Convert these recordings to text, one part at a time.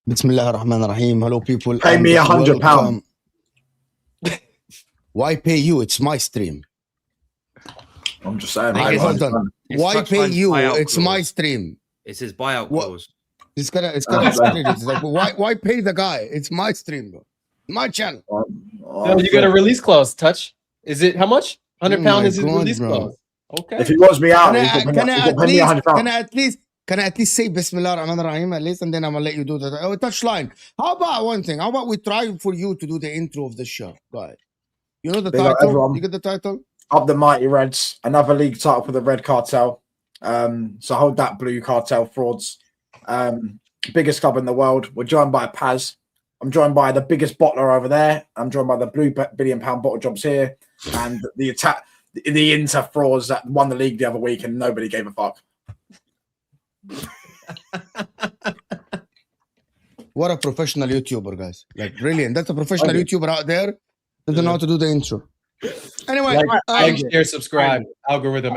Bismillah ar-Rahman ar-Rahim. Hello, people. Pay me £100. Why pay you? It's my stream. I'm just saying. Hold on. Why pay you? It's my stream. It's his buyout clause. It's gonna explain it. It's like, why pay the guy? It's my stream, bro. My channel. No, you got a release clause. Touch. Is it how much? £100 is his release clause. Okay. If he wants me out, can I at least say Bismillah ar-Rahman ar-Rahim at least, and then I'm gonna let you do the touchline. How about one thing? How about we try for you to do the intro of the show? Go ahead. You know the title? You get the title? Up the Mighty Reds, another league title for the Red Cartel. So hold that, Blue Cartel frauds. Biggest club in the world. We're joined by Paz. I'm joined by the biggest bottler over there. I'm joined by the Blue £1 billion bottle jobs here, and the Inter frauds that won the league the other week, and nobody gave a fuck. What a professional YouTuber, guys. Like, brilliant. That's a professional YouTuber out there. Doesn't know how to do the intro. Anyway, like, share, subscribe. Algorithm.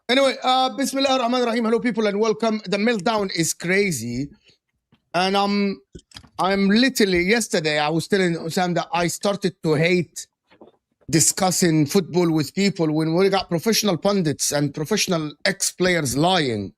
Anyway, Bismillah ar-Rahman ar-Rahim. Hello, people, and welcome. The meltdown is crazy. And I'm literally, yesterday, I was telling Sam that I started to hate discussing football with people when we got professional pundits and professional ex-players lying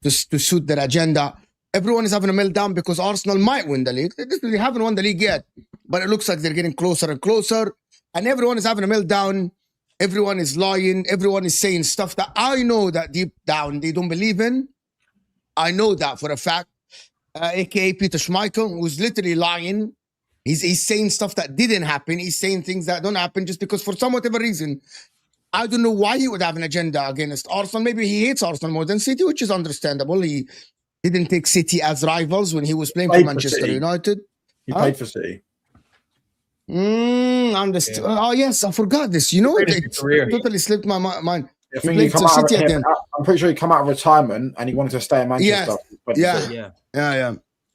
to suit their agenda. Everyone is having a meltdown because Arsenal might win the league. They haven't won the league yet, but it looks like they're getting closer and closer. And everyone is having a meltdown. Everyone is lying. Everyone is saying stuff that I know that deep down they don't believe in. I know that for a fact. AKA Peter Schmeichel, who's literally lying. He's saying stuff that didn't happen. He's saying things that don't happen just because for some whatever reason. I don't know why he would have an agenda against Arsenal. Maybe he hates Arsenal more than City, which is understandable. He didn't take City as rivals when he was playing for Manchester United. He played for City. Understood. Yeah. Oh, yes, I forgot this. You know, it totally slipped my mind. I think I'm pretty sure he come out of retirement and he wanted to stay in Manchester. Yes. Yeah.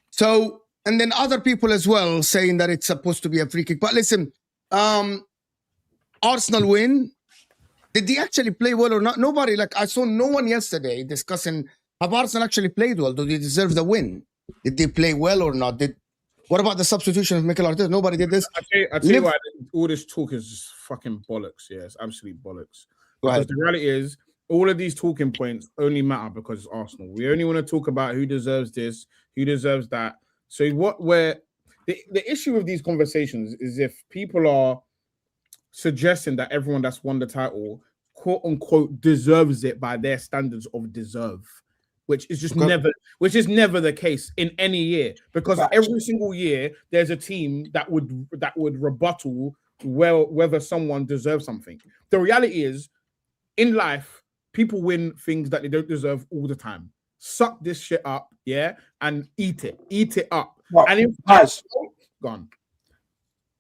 So, and then other people as well saying that it's supposed to be a free kick. But listen, Arsenal win. Did they actually play well or not? Nobody, like I saw no one yesterday discussing, have Arsenal actually played well? Do they deserve the win? Did they play well or not? What about the substitution of Mikel Arteta? Nobody did this. I tell you why all this talk is just fucking bollocks. Yeah, it's absolute bollocks. Because the reality is, all of these talking points only matter because it's Arsenal. We only want to talk about who deserves this, who deserves that. So the issue with these conversations is if people are suggesting that everyone that's won the title, quote unquote, deserves it by their standards of deserve, which is just never the case in any year, because every single year there's a team that would rebuttal whether someone deserves something. The reality is, in life, people win things that they don't deserve all the time. Suck this shit up, yeah, and eat it up. What? And if Guys, gone.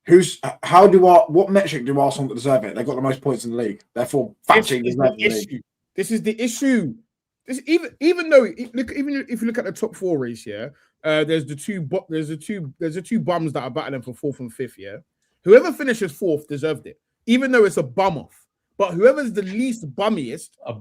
What metric do Arsenal deserve it? They got the most points in the league. Therefore, factually deserve the league. This is the issue. This even though if you look at the top 4 race, yeah, there's the two bums that are battling for 4th and 5th, yeah. Whoever finishes 4th deserved it, even though it's a bum off. But whoever's the least bummiest, off.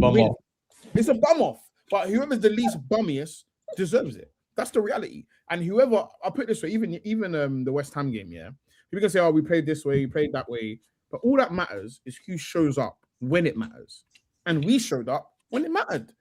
It's a bum off. But whoever's the least bummiest deserves it. That's the reality. And whoever, I'll put it this way, even the West Ham game, yeah. People can say, oh, we played this way, we played that way. But all that matters is who shows up when it matters. And we showed up when it mattered.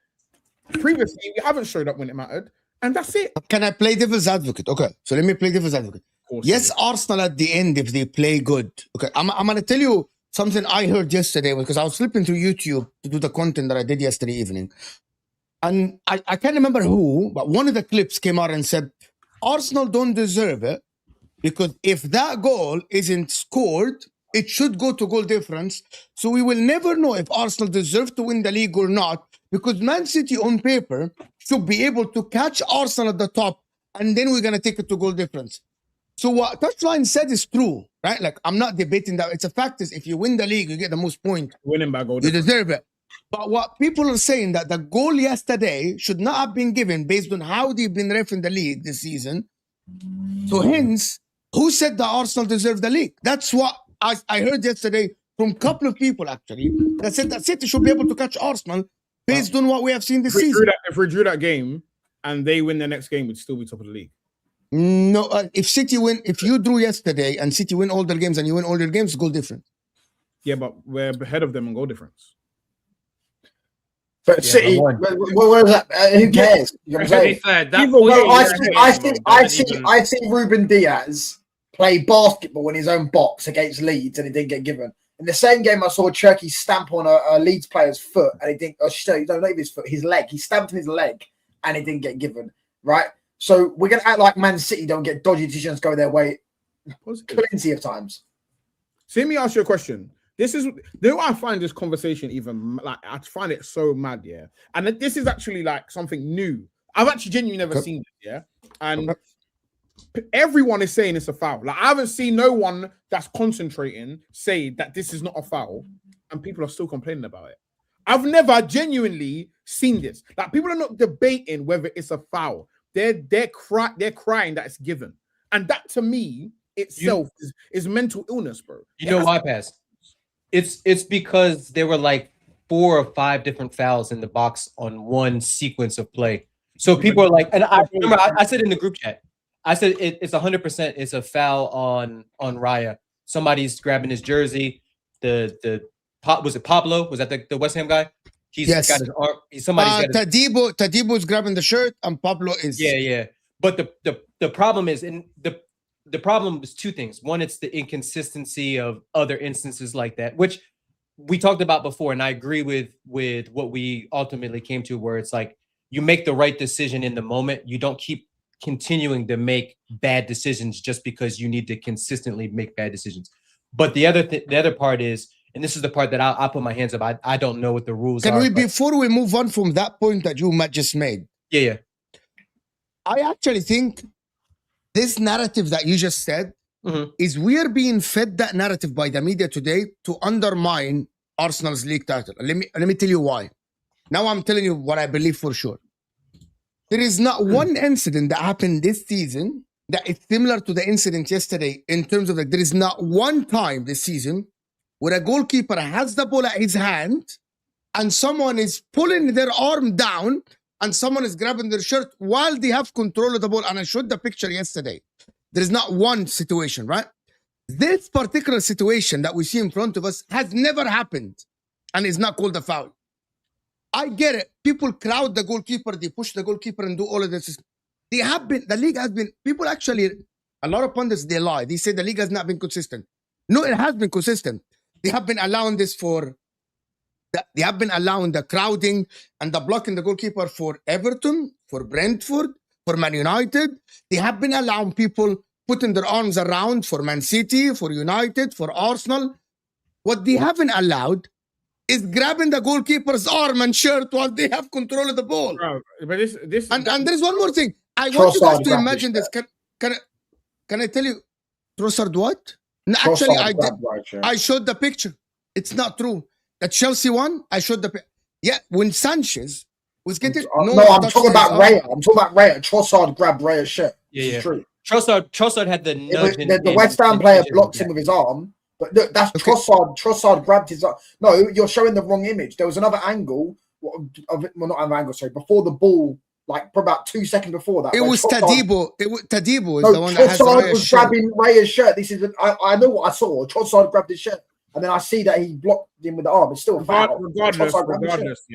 Previously, we haven't showed up when it mattered. And that's it. Can I play devil's advocate? Okay, so let me play devil's advocate. Yes, Arsenal at the end, if they play good. Okay, I'm going to tell you something I heard yesterday because I was flipping through YouTube to do the content that I did yesterday evening. And I can't remember who, but one of the clips came out and said, Arsenal don't deserve it because if that goal isn't scored, it should go to goal difference. So we will never know if Arsenal deserve to win the league or not because Man City on paper should be able to catch Arsenal at the top and then we're going to take it to goal difference. So what Touchline said is true, right? Like, I'm not debating that. It's a fact is if you win the league, you get the most points. Winning by goal you deserve it. But what people are saying that the goal yesterday should not have been given based on how they've been ref in the league this season. So hence, who said that Arsenal deserved the league? That's what I heard yesterday from a couple of people actually that said that City should be able to catch Arsenal based on what we have seen this season. If we drew that game and they win the next game, we'd still be top of the league. No, if you drew yesterday and City win all their games and you win all their games, goal difference. Yeah, but we're ahead of them in goal difference. But City, where is that? Who cares? You know what I'm saying? I see Ruben Diaz play basketball in his own box against Leeds and he didn't get given. In the same game, I saw Cherky stamp on a Leeds player's foot and he didn't. Not even his foot, his leg. He stamped on his leg and he didn't get given. Right. So we're gonna act like Man City don't get dodgy decisions go their way plenty of times. See, let me ask you a question. I find this conversation even like I find it so mad, yeah. And this is actually like something new. I've actually genuinely never seen it, yeah. And everyone is saying it's a foul. Like I haven't seen no one that's concentrating say that this is not a foul, and people are still complaining about it. I've never genuinely seen this. Like people are not debating whether it's a foul. They're crying that it's given, and that to me itself is mental illness, bro. You know why, Pass? It's because there were like 4 or 5 different fouls in the box on one sequence of play. So people are like, and I remember I said in the group chat, I said it's 100%. It's a foul on Raya. Somebody's grabbing his jersey. Was it Pablo? Was that the West Ham guy? He's got his arm. Tadibo's grabbing the shirt, and Pablo is yeah. But the problem is, and the problem is 2 things. One, it's the inconsistency of other instances like that, which we talked about before, and I agree with what we ultimately came to, where it's like you make the right decision in the moment. You don't keep continuing to make bad decisions just because you need to consistently make bad decisions. But the other part is. And this is the part that I'll put my hands up. I don't know what the rules are. Before we move on from that point that you just made? Yeah. I actually think this narrative that you just said is we are being fed that narrative by the media today to undermine Arsenal's league title. Let me tell you why. Now I'm telling you what I believe for sure. There is not one incident that happened this season that is similar to the incident yesterday in terms of there is not one time this season where a goalkeeper has the ball at his hand and someone is pulling their arm down and someone is grabbing their shirt while they have control of the ball. And I showed the picture yesterday. There is not one situation, right? This particular situation that we see in front of us has never happened and is not called a foul. I get it. People crowd the goalkeeper, they push the goalkeeper and do all of this. The league has been, people actually, a lot of pundits, they lie. They say the league has not been consistent. No, it has been consistent. They have been allowing they have been allowing the crowding and the blocking the goalkeeper for Everton, for Brentford, for Man United. They have been allowing people putting their arms around for Man City, for United, for Arsenal. What they haven't allowed is grabbing the goalkeeper's arm and shirt while they have control of the ball. Bro, but this And there is one more thing. I want you guys to Trossard imagine this. grabbed Can I tell you, Trossard what? No, Trossard actually, I did. grabbed right shirt. I showed the picture. It's not true. The Chelsea one, I showed the picture. Yeah, when Sanchez was getting No, I'm talking about Raya. I'm talking about Raya. Trossard grabbed Raya's shirt. This is true. Trossard had the nudge. The West Ham player blocked him with his arm. But look, that's Trossard. Trossard grabbed his arm. No, you're showing the wrong image. There was another angle. Well, not an angle, sorry. Before the ball, like for about 2 seconds before that. It was Tadibo. Tadibo is no, the one that has Trossard was Raya's shirt. grabbing Raya's shirt. This is. I know what I saw. Trossard grabbed his shirt. And then I see that he blocked him with the arm. It's still a foul.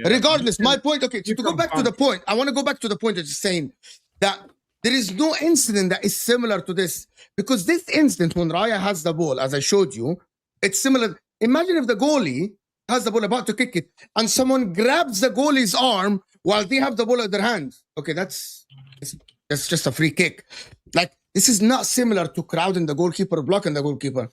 Regardless, my point. Okay, to go back to the point, I want to go back to the point of just saying that there is no incident that is similar to this, because this incident when Raya has the ball, as I showed you, it's similar. Imagine if the goalie has the ball about to kick it, and someone grabs the goalie's arm while they have the ball in their hands. Okay, that's just a free kick. Like, this is not similar to crowding the goalkeeper, blocking the goalkeeper.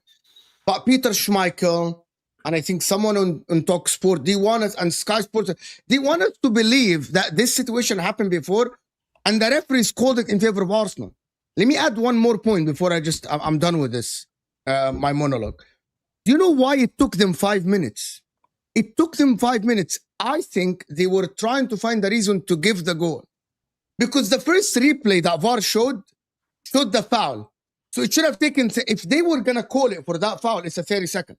But Peter Schmeichel, and I think someone on Talk Sport, they want us, and Sky Sports, they want us to believe that this situation happened before, and the referees called it in favor of Arsenal. Let me add one more point before I'm done with this, my monologue. Do you know why it took them 5 minutes? It took them 5 minutes. I think they were trying to find the reason to give the goal. Because the first replay that VAR showed the foul. So it should have taken, if they were going to call it for that foul, it's a 30-second.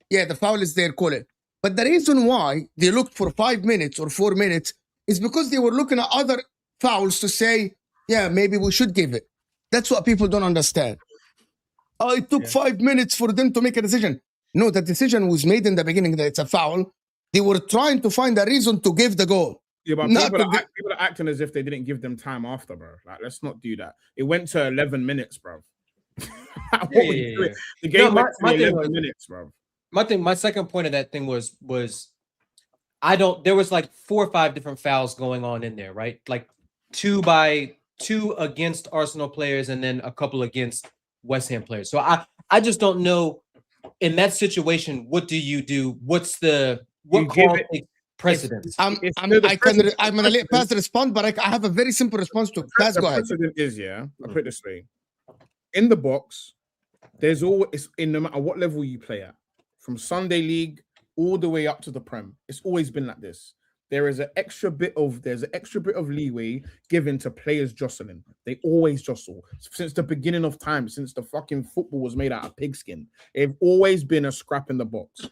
Yeah, the foul is there, call it. But the reason why they looked for 5 minutes or 4 minutes is because they were looking at other fouls to say, yeah, maybe we should give it. That's what people don't understand. Oh, it took 5 minutes for them to make a decision. No, the decision was made in the beginning that it's a foul. They were trying to find a reason to give the goal. Yeah, but people are acting as if they didn't give them time after, bro. Like, let's not do that. It went to 11 minutes, bro. The game went to 11 minutes, bro. My second point of that thing was there was like 4 or 5 different fouls going on in there, right? Like 2 against Arsenal players and then a couple against West Ham players. So I just don't know in that situation, what do you do? What call takes precedence? I'm gonna let Paz respond, but I have a very simple response to Paz. Go ahead. Precedent is, I'll put it this way. In the box, there's always, in no matter what level you play at, from Sunday League all the way up to the Prem, it's always been like this. There's an extra bit of leeway given to players jostling. They always jostle. Since the beginning of time, since the fucking football was made out of pigskin, they've always been a scrap in the box.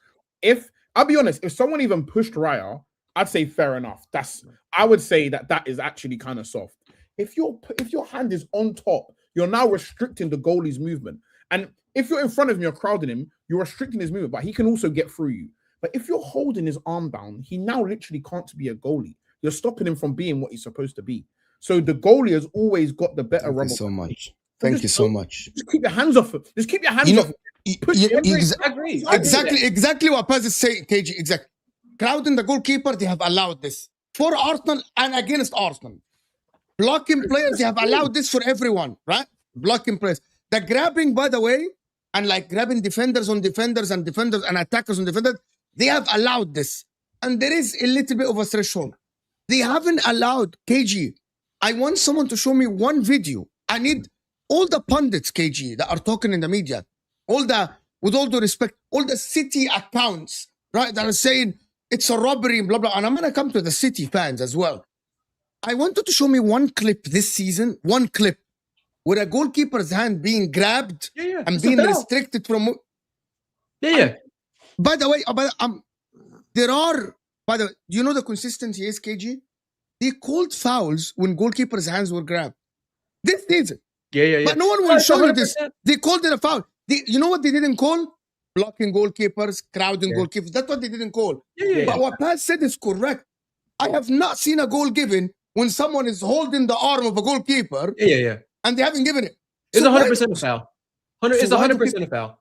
I'll be honest, if someone even pushed Raya, I'd say fair enough. I would say that is actually kind of soft. If your hand is on top, you're now restricting the goalie's movement. And if you're in front of him, you're crowding him, you're restricting his movement, but he can also get through you. But if you're holding his arm down, he now literally can't be a goalie. You're stopping him from being what he's supposed to be. So the goalie has always got the better rubber. Thank you so much. Just keep your hands off it. Just keep your hands off it. I agree. Exactly what Paz is saying, KG. Exactly. Crowding the goalkeeper, they have allowed this. For Arsenal and against Arsenal. Blocking players, they have allowed this for everyone, right? Blocking players. The grabbing, by the way, and like grabbing defenders on defenders and attackers on defenders, they have allowed this. And there is a little bit of a threshold. They haven't allowed, KG. I want someone to show me one video. I need all the pundits, KG, that are talking in the media, with all due respect, all the City accounts, right, that are saying it's a robbery and blah, blah. And I'm going to come to the City fans as well. I wanted to show me one clip this season, where a goalkeeper's hand being grabbed and being restricted from... By the way, do you know the consistency is, KG? They called fouls when goalkeepers' hands were grabbed. This season. But no one will show you this. They called it a foul. You know what they didn't call? Blocking goalkeepers, crowding goalkeepers. That's what they didn't call. But what Pat said is correct. I have not seen a goal given when someone is holding the arm of a goalkeeper. And they haven't given it. It's 100% a foul. It's 100% a foul.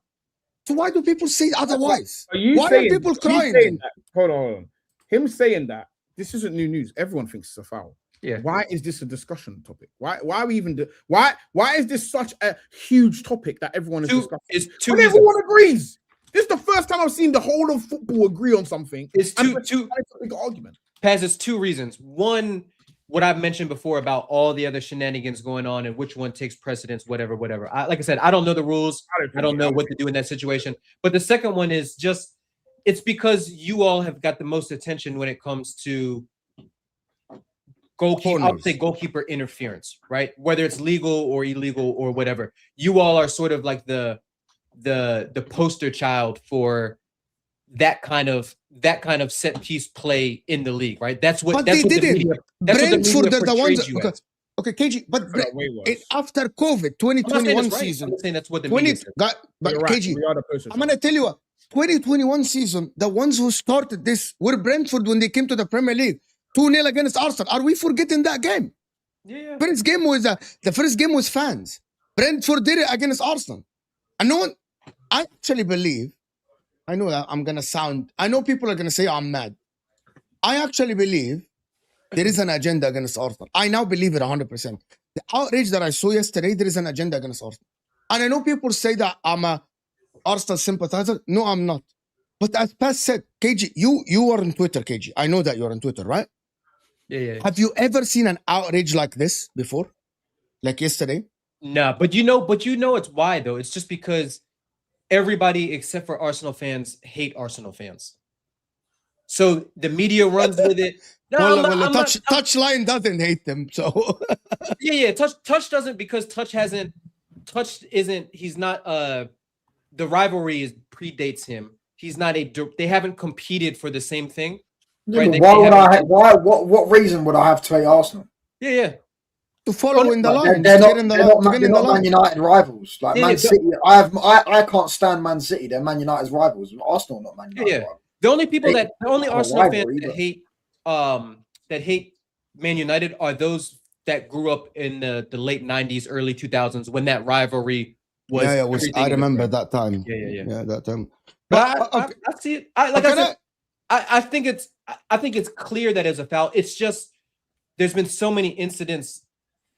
So why do people say otherwise? Why are people crying? Hold on. Him saying that, this isn't new news. Everyone thinks it's a foul. Why is this a discussion topic? Why are we even why is this such a huge topic that everyone is discussing? It's two. Everyone agrees. This is the first time I've seen the whole of football agree on something. It's two argument. Paz, it's two reasons. One, what I've mentioned before about all the other shenanigans going on and which one takes precedence, whatever. Like I said, I don't know the rules. I don't know what to do in that situation. But the second one is just, it's because you all have got the most attention when it comes to goalkeeper. I would say goalkeeper interference, right? Whether it's legal or illegal or whatever. You all are sort of like the poster child for that kind of set piece play in the league, right? That's what they didn't. Brentford are the ones. Okay, KG, but after COVID, 2021 season. I'm saying that's what the media said. But KG, I'm gonna tell you what. 2021 season, the ones who started this were Brentford when they came to the Premier League. 2-0 against Arsenal. Are we forgetting that game? Yeah. The first game was fans. Brentford did it against Arsenal. And no one, I actually believe, I know that I know people are gonna say I'm mad. I actually believe there is an agenda against Arsenal. I now believe it 100%. The outrage that I saw yesterday, there is an agenda against Arsenal. And I know people say that I'm a Arsenal sympathizer. No, I'm not. But as Paz said, KG, you are on Twitter, KG. I know that you're on Twitter, right? Yeah. Have you ever seen an outrage like this before? Like yesterday? No, but you know it's why though. It's just because everybody except for Arsenal fans hate Arsenal fans. So the media runs with it. No, Touchline doesn't hate them. So yeah. Touch doesn't, because he's not the rivalry predates him. He's not they haven't competed for the same thing. Yeah, right? What reason would I have to hate Arsenal? Yeah. To follow in the line. They're not Man United rivals. Like Man City. I can't stand Man City. They're Man United's rivals. Arsenal not Man United rivals. The only Arsenal fans that hate Man United are those that grew up in the late 90s, early 2000s when that rivalry was. I remember that time. Yeah, that time. But I see it. I think it's clear that as a foul. It's just there's been so many incidents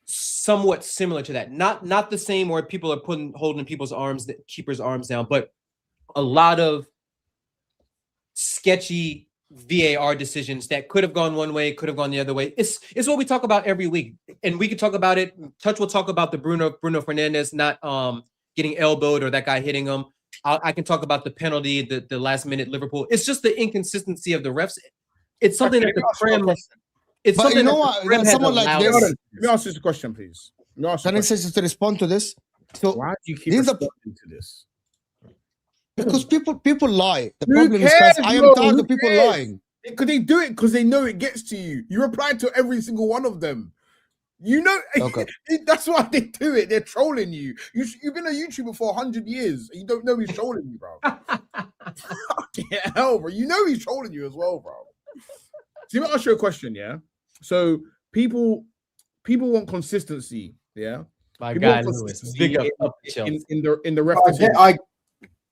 somewhat similar to that. Not the same where people are holding people's arms, the keeper's arms down, but a lot of sketchy VAR decisions that could have gone one way, could have gone the other way. It's what we talk about every week, and we could talk about it. Touch will talk about the Bruno Fernandes not getting elbowed or that guy hitting him. I can talk about the penalty, the last minute Liverpool. It's just the inconsistency of the refs. It's something that the Prem. It's something. You know what? Someone like this. Let me ask you a question, please. Can I say to respond to this? So why do you keep responding to this? Because people lie. The problem is that I am tired of people lying. Because they do it because they know it gets to you. You reply to every single one of them. You know, okay. That's why they do it. They're trolling you. You've been a YouTuber for 100 years. And you don't know he's trolling you, bro. Yeah, hell, bro. You know he's trolling you as well, bro. So let me ask you a question, yeah? So people want consistency, yeah? My guy Lewis, big up in the reference.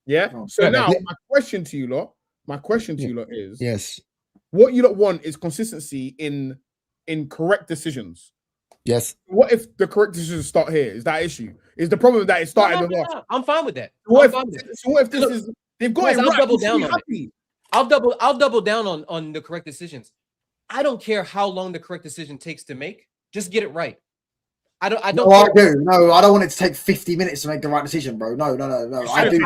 Yeah. So now my question to you lot is yes. What you lot want is consistency in correct decisions. Yes. What if the correct decisions start here? Is that issue? Is the problem that it started with us? I'm fine with that. What if this is they've got it right? I'll double down on it. I'll double down on the correct decisions. I don't care how long the correct decision takes to make. Just get it right. I do. No, I don't want it to take 50 minutes to make the right decision, bro. No. I do.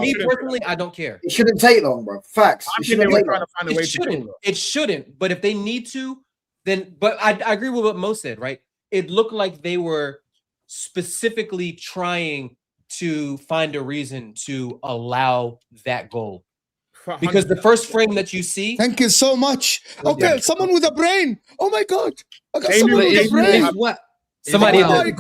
Me personally, I don't care. It shouldn't take long, bro. Facts. It shouldn't. But if they need to, then. But I agree with what Mo said. Right? It looked like they were specifically trying to find a reason to allow that goal. Because the first frame that you see. Thank you so much. Okay, someone with a brain. Oh my God. I got someone with a brain. What? Somebody in the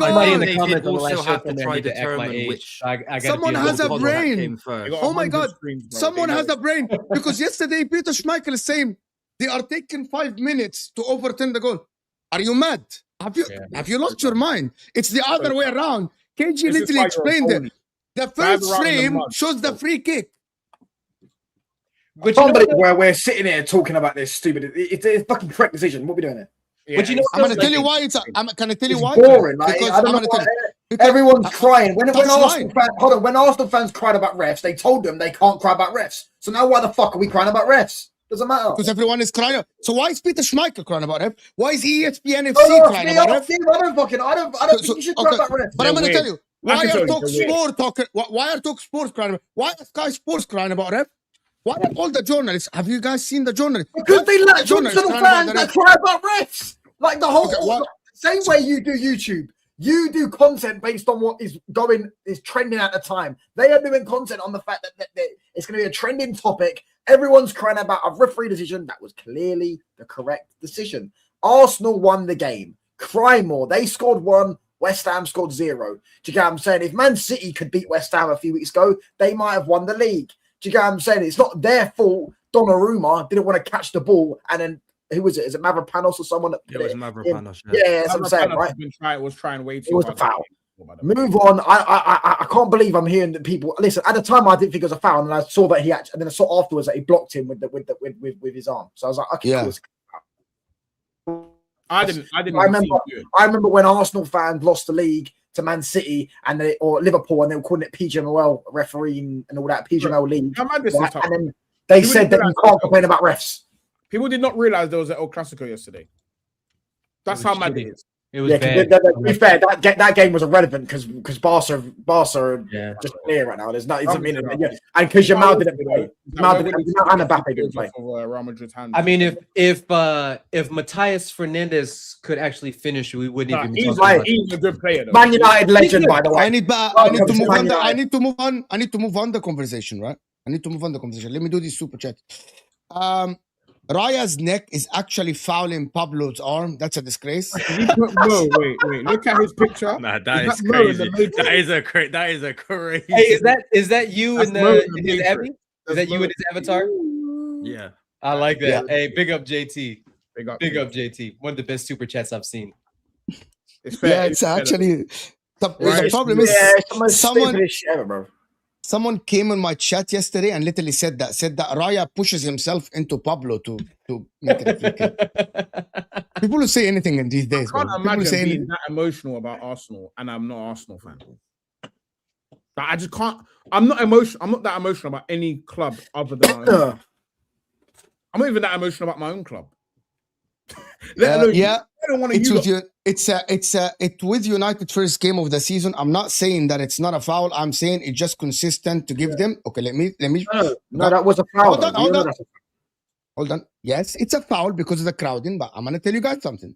comments also have to try to determine which. Someone has a brain. Oh my God. Someone has a brain. Because yesterday, Peter Schmeichel is saying they are taking 5 minutes to overturn the goal. Are you mad? Have you lost your mind? It's the other way around. KG literally explained it. The first frame shows the free kick. But where we're sitting here talking about this stupid, it's a fucking correct decision. What are we doing here? Yeah, but you know, I'm going to tell you why. Can I tell you why? Boring. Like, I don't know why. Everyone's crying. When Arsenal fans cried about refs, they told them they can't cry about refs. So now why the fuck are we crying about refs? Doesn't matter. Because everyone is crying. So why is Peter Schmeichel crying about ref? Why is ESPN FC crying about ref? I don't think you should cry about refs. But I'm going to tell you, why are Talk Sport talking? Why are Talk Sports crying about? Why are Sky Sports crying about ref? Why are all the journalists? Have you guys seen the journalists? Because they let Johnson fans that cry about refs. Like the whole same way you do YouTube. You do content based on what is trending at the time. They are doing content on the fact that it's going to be a trending topic. Everyone's crying about a referee decision that was clearly the correct decision. Arsenal won the game. Cry more. They scored 1. West Ham scored 0. Do you get what I'm saying? If Man City could beat West Ham a few weeks ago, they might have won the league. Do you get what I'm saying? It's not their fault. Donnarumma didn't want to catch the ball, and then who was it? Is it Mavropanos or someone? It was Mavropanos. Yeah, that's what I'm saying, right? Was trying way too. It was a foul. Move on. I can't believe I'm hearing that people listen. At the time, I didn't think it was a foul, and I saw that and then I saw afterwards that he blocked him with his arm. So I was like, okay, yeah. Cool. I didn't. I remember when Arsenal fans lost the league to Man City or Liverpool, and they were calling it PGMOL refereeing and all that PGMOL league. Right? And then they said that you can't complain about refs. People did not realize there was an El Clasico yesterday. That's how mad it is. It was bad. To be fair, that game was irrelevant because Barca are just clear right now. There's not. And because Jamal didn't play, and Mbappe didn't play. I mean, if Matthias Fernandes could actually finish, we wouldn't even. He's a good player, though. Man United legend, by the way. I need to move on the conversation, right? I need to move on the conversation. Let me do this super chat. Raya's neck is actually fouling Pablo's arm. That's a disgrace. No, wait. Look at his picture. Nah, that is crazy. That is a crazy. Hey, is that you in his Abby? Is that you in his avatar? Yeah. I like that. Yeah. Hey, big up JT. Big up JT. One of the best super chats I've seen. It's fair. Yeah, it's actually the problem is someone came in my chat yesterday and literally said that Raya pushes himself into Pablo to make it a free kick. People will say anything in these days. I can't imagine being that emotional about Arsenal, and I'm not an Arsenal fan. Like, I just can't. I'm not that emotional about any club other than. I'm not even that emotional about my own club. Yeah, it's with United first game of the season. I'm not saying that it's not a foul. I'm saying it's just consistent to give them. Okay, let me. No, that was a foul. Hold on. Yes, it's a foul because of the crowding. But I'm gonna tell you guys something.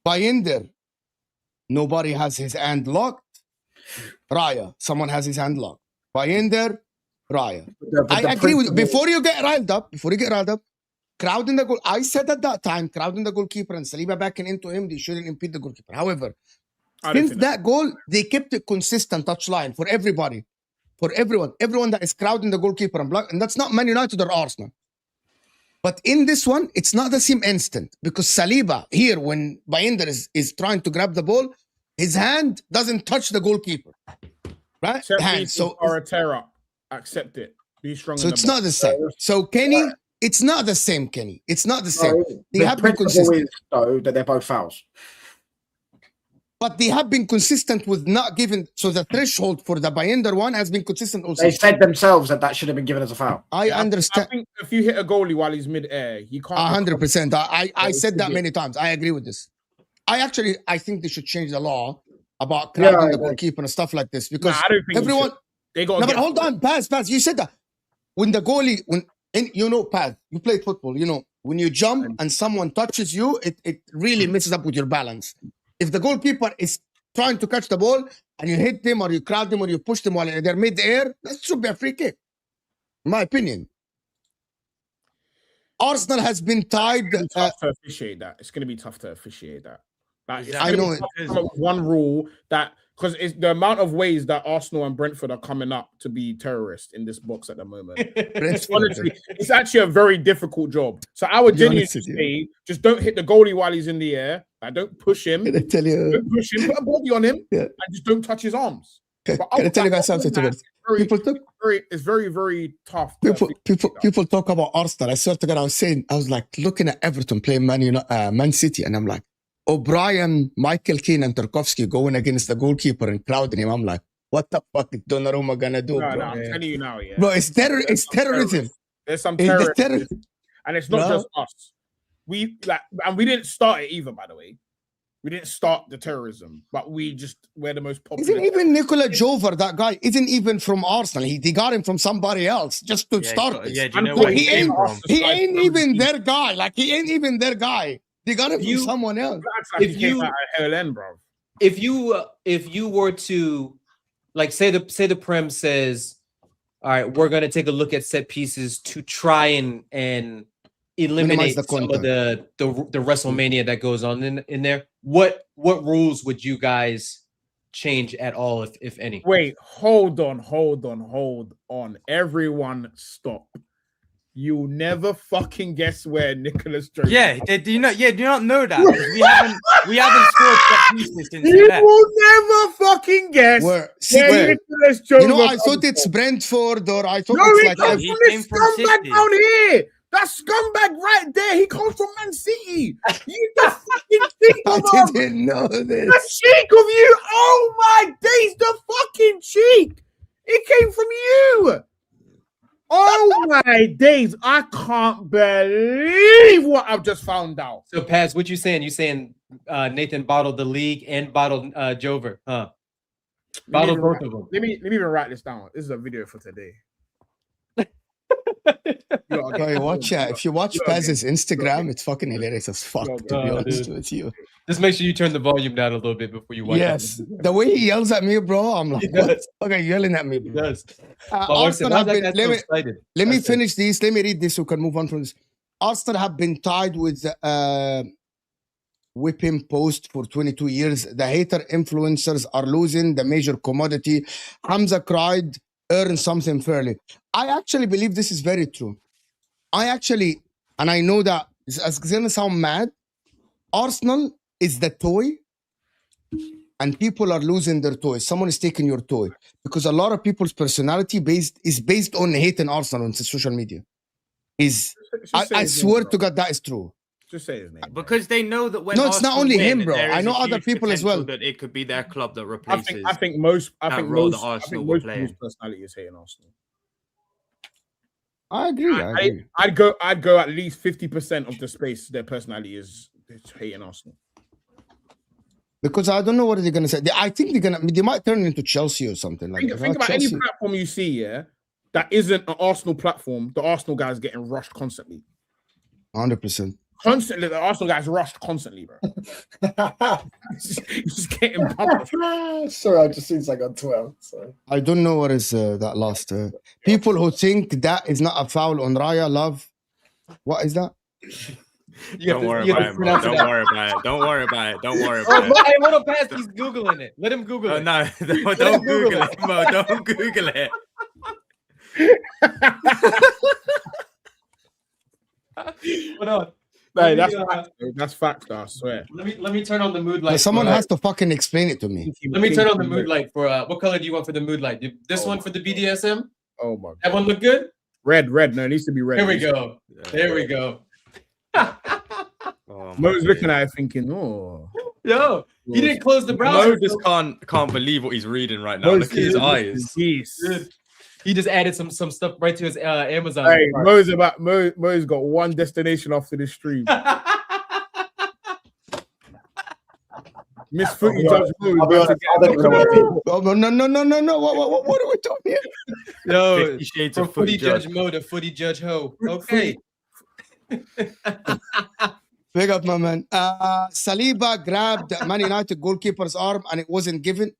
Bayender, nobody has his hand locked. Raya, someone has his hand locked. Bayender, Raya. I agree with you. Before you get riled up. Crowding the goal. I said at that time, crowding the goalkeeper and Saliba backing into him, they shouldn't impede the goalkeeper. However, since that goal, they kept a consistent touchline for everybody, for everyone that is crowding the goalkeeper and block. And that's not Man United or Arsenal. But in this one, it's not the same instant because Saliba here, when Bayender is trying to grab the ball, his hand doesn't touch the goalkeeper, right? So or a tear up, accept it. Be strong. So it's not the same. So Kenny. It's not the same, Kenny. It's not the same. They have been consistent. Though, that they're both fouls. But they have been consistent with not giving. So the threshold for the Bayender one has been consistent also. They said themselves that should have been given as a foul. I understand. I think if you hit a goalie while he's mid-air, you can't. 100%. I said that many times. I agree with this. I think they should change the law about crowding the goalkeeper and stuff like this because I don't think everyone. They got. No, but hold on, Paz. You said that when the goalie And Paz, you played football, when you jump and someone touches you, it really messes up with your balance. If the goalkeeper is trying to catch the ball and you hit them or you crowd them or you push them while they're mid-air, that should be a free kick, in my opinion. Arsenal has been tied. Tough to officiate that. It's going to be tough to officiate that. I know. One rule that... Because it's the amount of ways that Arsenal and Brentford are coming up to be terrorists in this box at the moment. Honestly, it's actually a very difficult job. So I would genuinely say, just don't hit the goalie while he's in the air. Don't push him. Can I tell you? Don't push him. Put a body on him, and just don't touch his arms. Can I tell you guys something? It's very, very tough. People talk about Arsenal. I swear to God, I was like looking at Everton playing Man City, and I'm like, O'Brien, Michael Keane, and Tarkovsky going against the goalkeeper and crowding him. I'm like, what the fuck is Donnarumma gonna do, No, bro? I'm telling you now, yeah. Bro, it's terrorism. There's some It's the terrorism, and it's not Bro. just us. We and we didn't start it either, by the way. We didn't start the terrorism, but we're the most popular. Isn't even Nicola Jover, that guy, isn't even from Arsenal. They got him from somebody else just to start this. Yeah, do you know Like, where Like, he came from? he ain't even their guy. Like, he ain't even their guy. They got him from You- someone else. That's like If he came you- out of hell end, bro. If you were to, like, say the Prem says, all right, we're gonna take a look at set pieces to try and eliminate the some of the WrestleMania that goes on in there. What rules would you guys change at all, if any? Wait, hold on. Everyone stop. You never fucking guess where Nicholas Jones. Yeah, do you not know that? 'Cause we haven't scored set pieces since You he left. will never fucking guess Where, where Nicholas Jones. you know, I was thought from. it's Brentford, or I thought No, it's he like comes He from came this from scumbag City. down here. That scumbag right there. He comes from Man City. You the fucking cheek I of him. didn't know The this. cheek of you. Oh my days, the fucking cheek. It came from you. Oh my days. I can't believe what I've just found out. So, Paz, what you saying? You saying Nathan bottled the league and bottled Jover, huh? Bottled both of them. Let me even write this down. This is a video for today. Okay, watch it. If you watch Paz's Instagram, it's fucking hilarious as fuck, to be Oh, honest dude. with you. Just make sure you turn the volume down a little bit before you watch. Yes. The way he yells at me, bro, I'm like, He what? does. Okay, yelling at me, It bro. does. My wife said, Arsenal "Why have that been, guy so excited?" let me That's it. finish this. Let me read this so we can move on from this. Arsenal have been tied with whipping post for 22 years. The hater influencers are losing the major commodity. Hamza cried, earn something fairly. I actually believe this is very true. And I know that it's going to sound mad. Arsenal is the toy, and people are losing their toys. Someone is taking your toy because a lot of people's personality is based on hating Arsenal on social media. I swear to God that is true. Just say his name. Because they know that when No, it's not Arsenal only win, him, bro. there I is know a other huge people as well. potential that it could be their club that I replaces. think most role that people's Arsenal were people's playing. personality is hating Arsenal. I agree. I'd go at least 50% of the space their personality is hating Arsenal. Because I don't know what they're gonna say. I think they might turn into Chelsea or something like that. Think about Chelsea. any platform you see, yeah, that isn't an Arsenal platform. The Arsenal guys getting rushed constantly. 100%. Constantly, the Arsenal guys rushed constantly, bro. Just getting bumped. Sorry, I just seen something on Twitter. Sorry. I don't know what is that last. People who think that is not a foul on Raya, love. What is that? Don't worry about it, bro. Don't worry about it. Don't worry about it. Don't worry Oh, about it. hey, hold on, Paz. He's Googling it. Let him Google Oh, it. no, don't Google it, bro. Don't Google it. Hold on. Hey, Let that's me, facts, though. That's facts, though, I swear. Let me turn on the mood light. Someone for, has to fucking explain it to me. Let me turn on the mood light for what color do you want for the mood light? This one for the BDSM? Oh my god. That one look good? Red. No, it needs to be red. Here we go. There we go. Oh, Mo's looking at it thinking, oh. Yo, he didn't close the browser. Mo just can't believe what he's reading right now. Mo's Look at his eyes. Yes. Dude, he just added some stuff right to his Amazon. Hey, cart. Mo's got one destination after this stream. Miss Footy Judge Mo. I'll be honest, I don't even know what it is. Oh, no. What are we doing here? Yo, 50 Shades from of Footy Judge. Judge Mo to Footy Judge Ho. Okay. Big up, my man. Saliba grabbed Man United goalkeeper's arm and it wasn't given.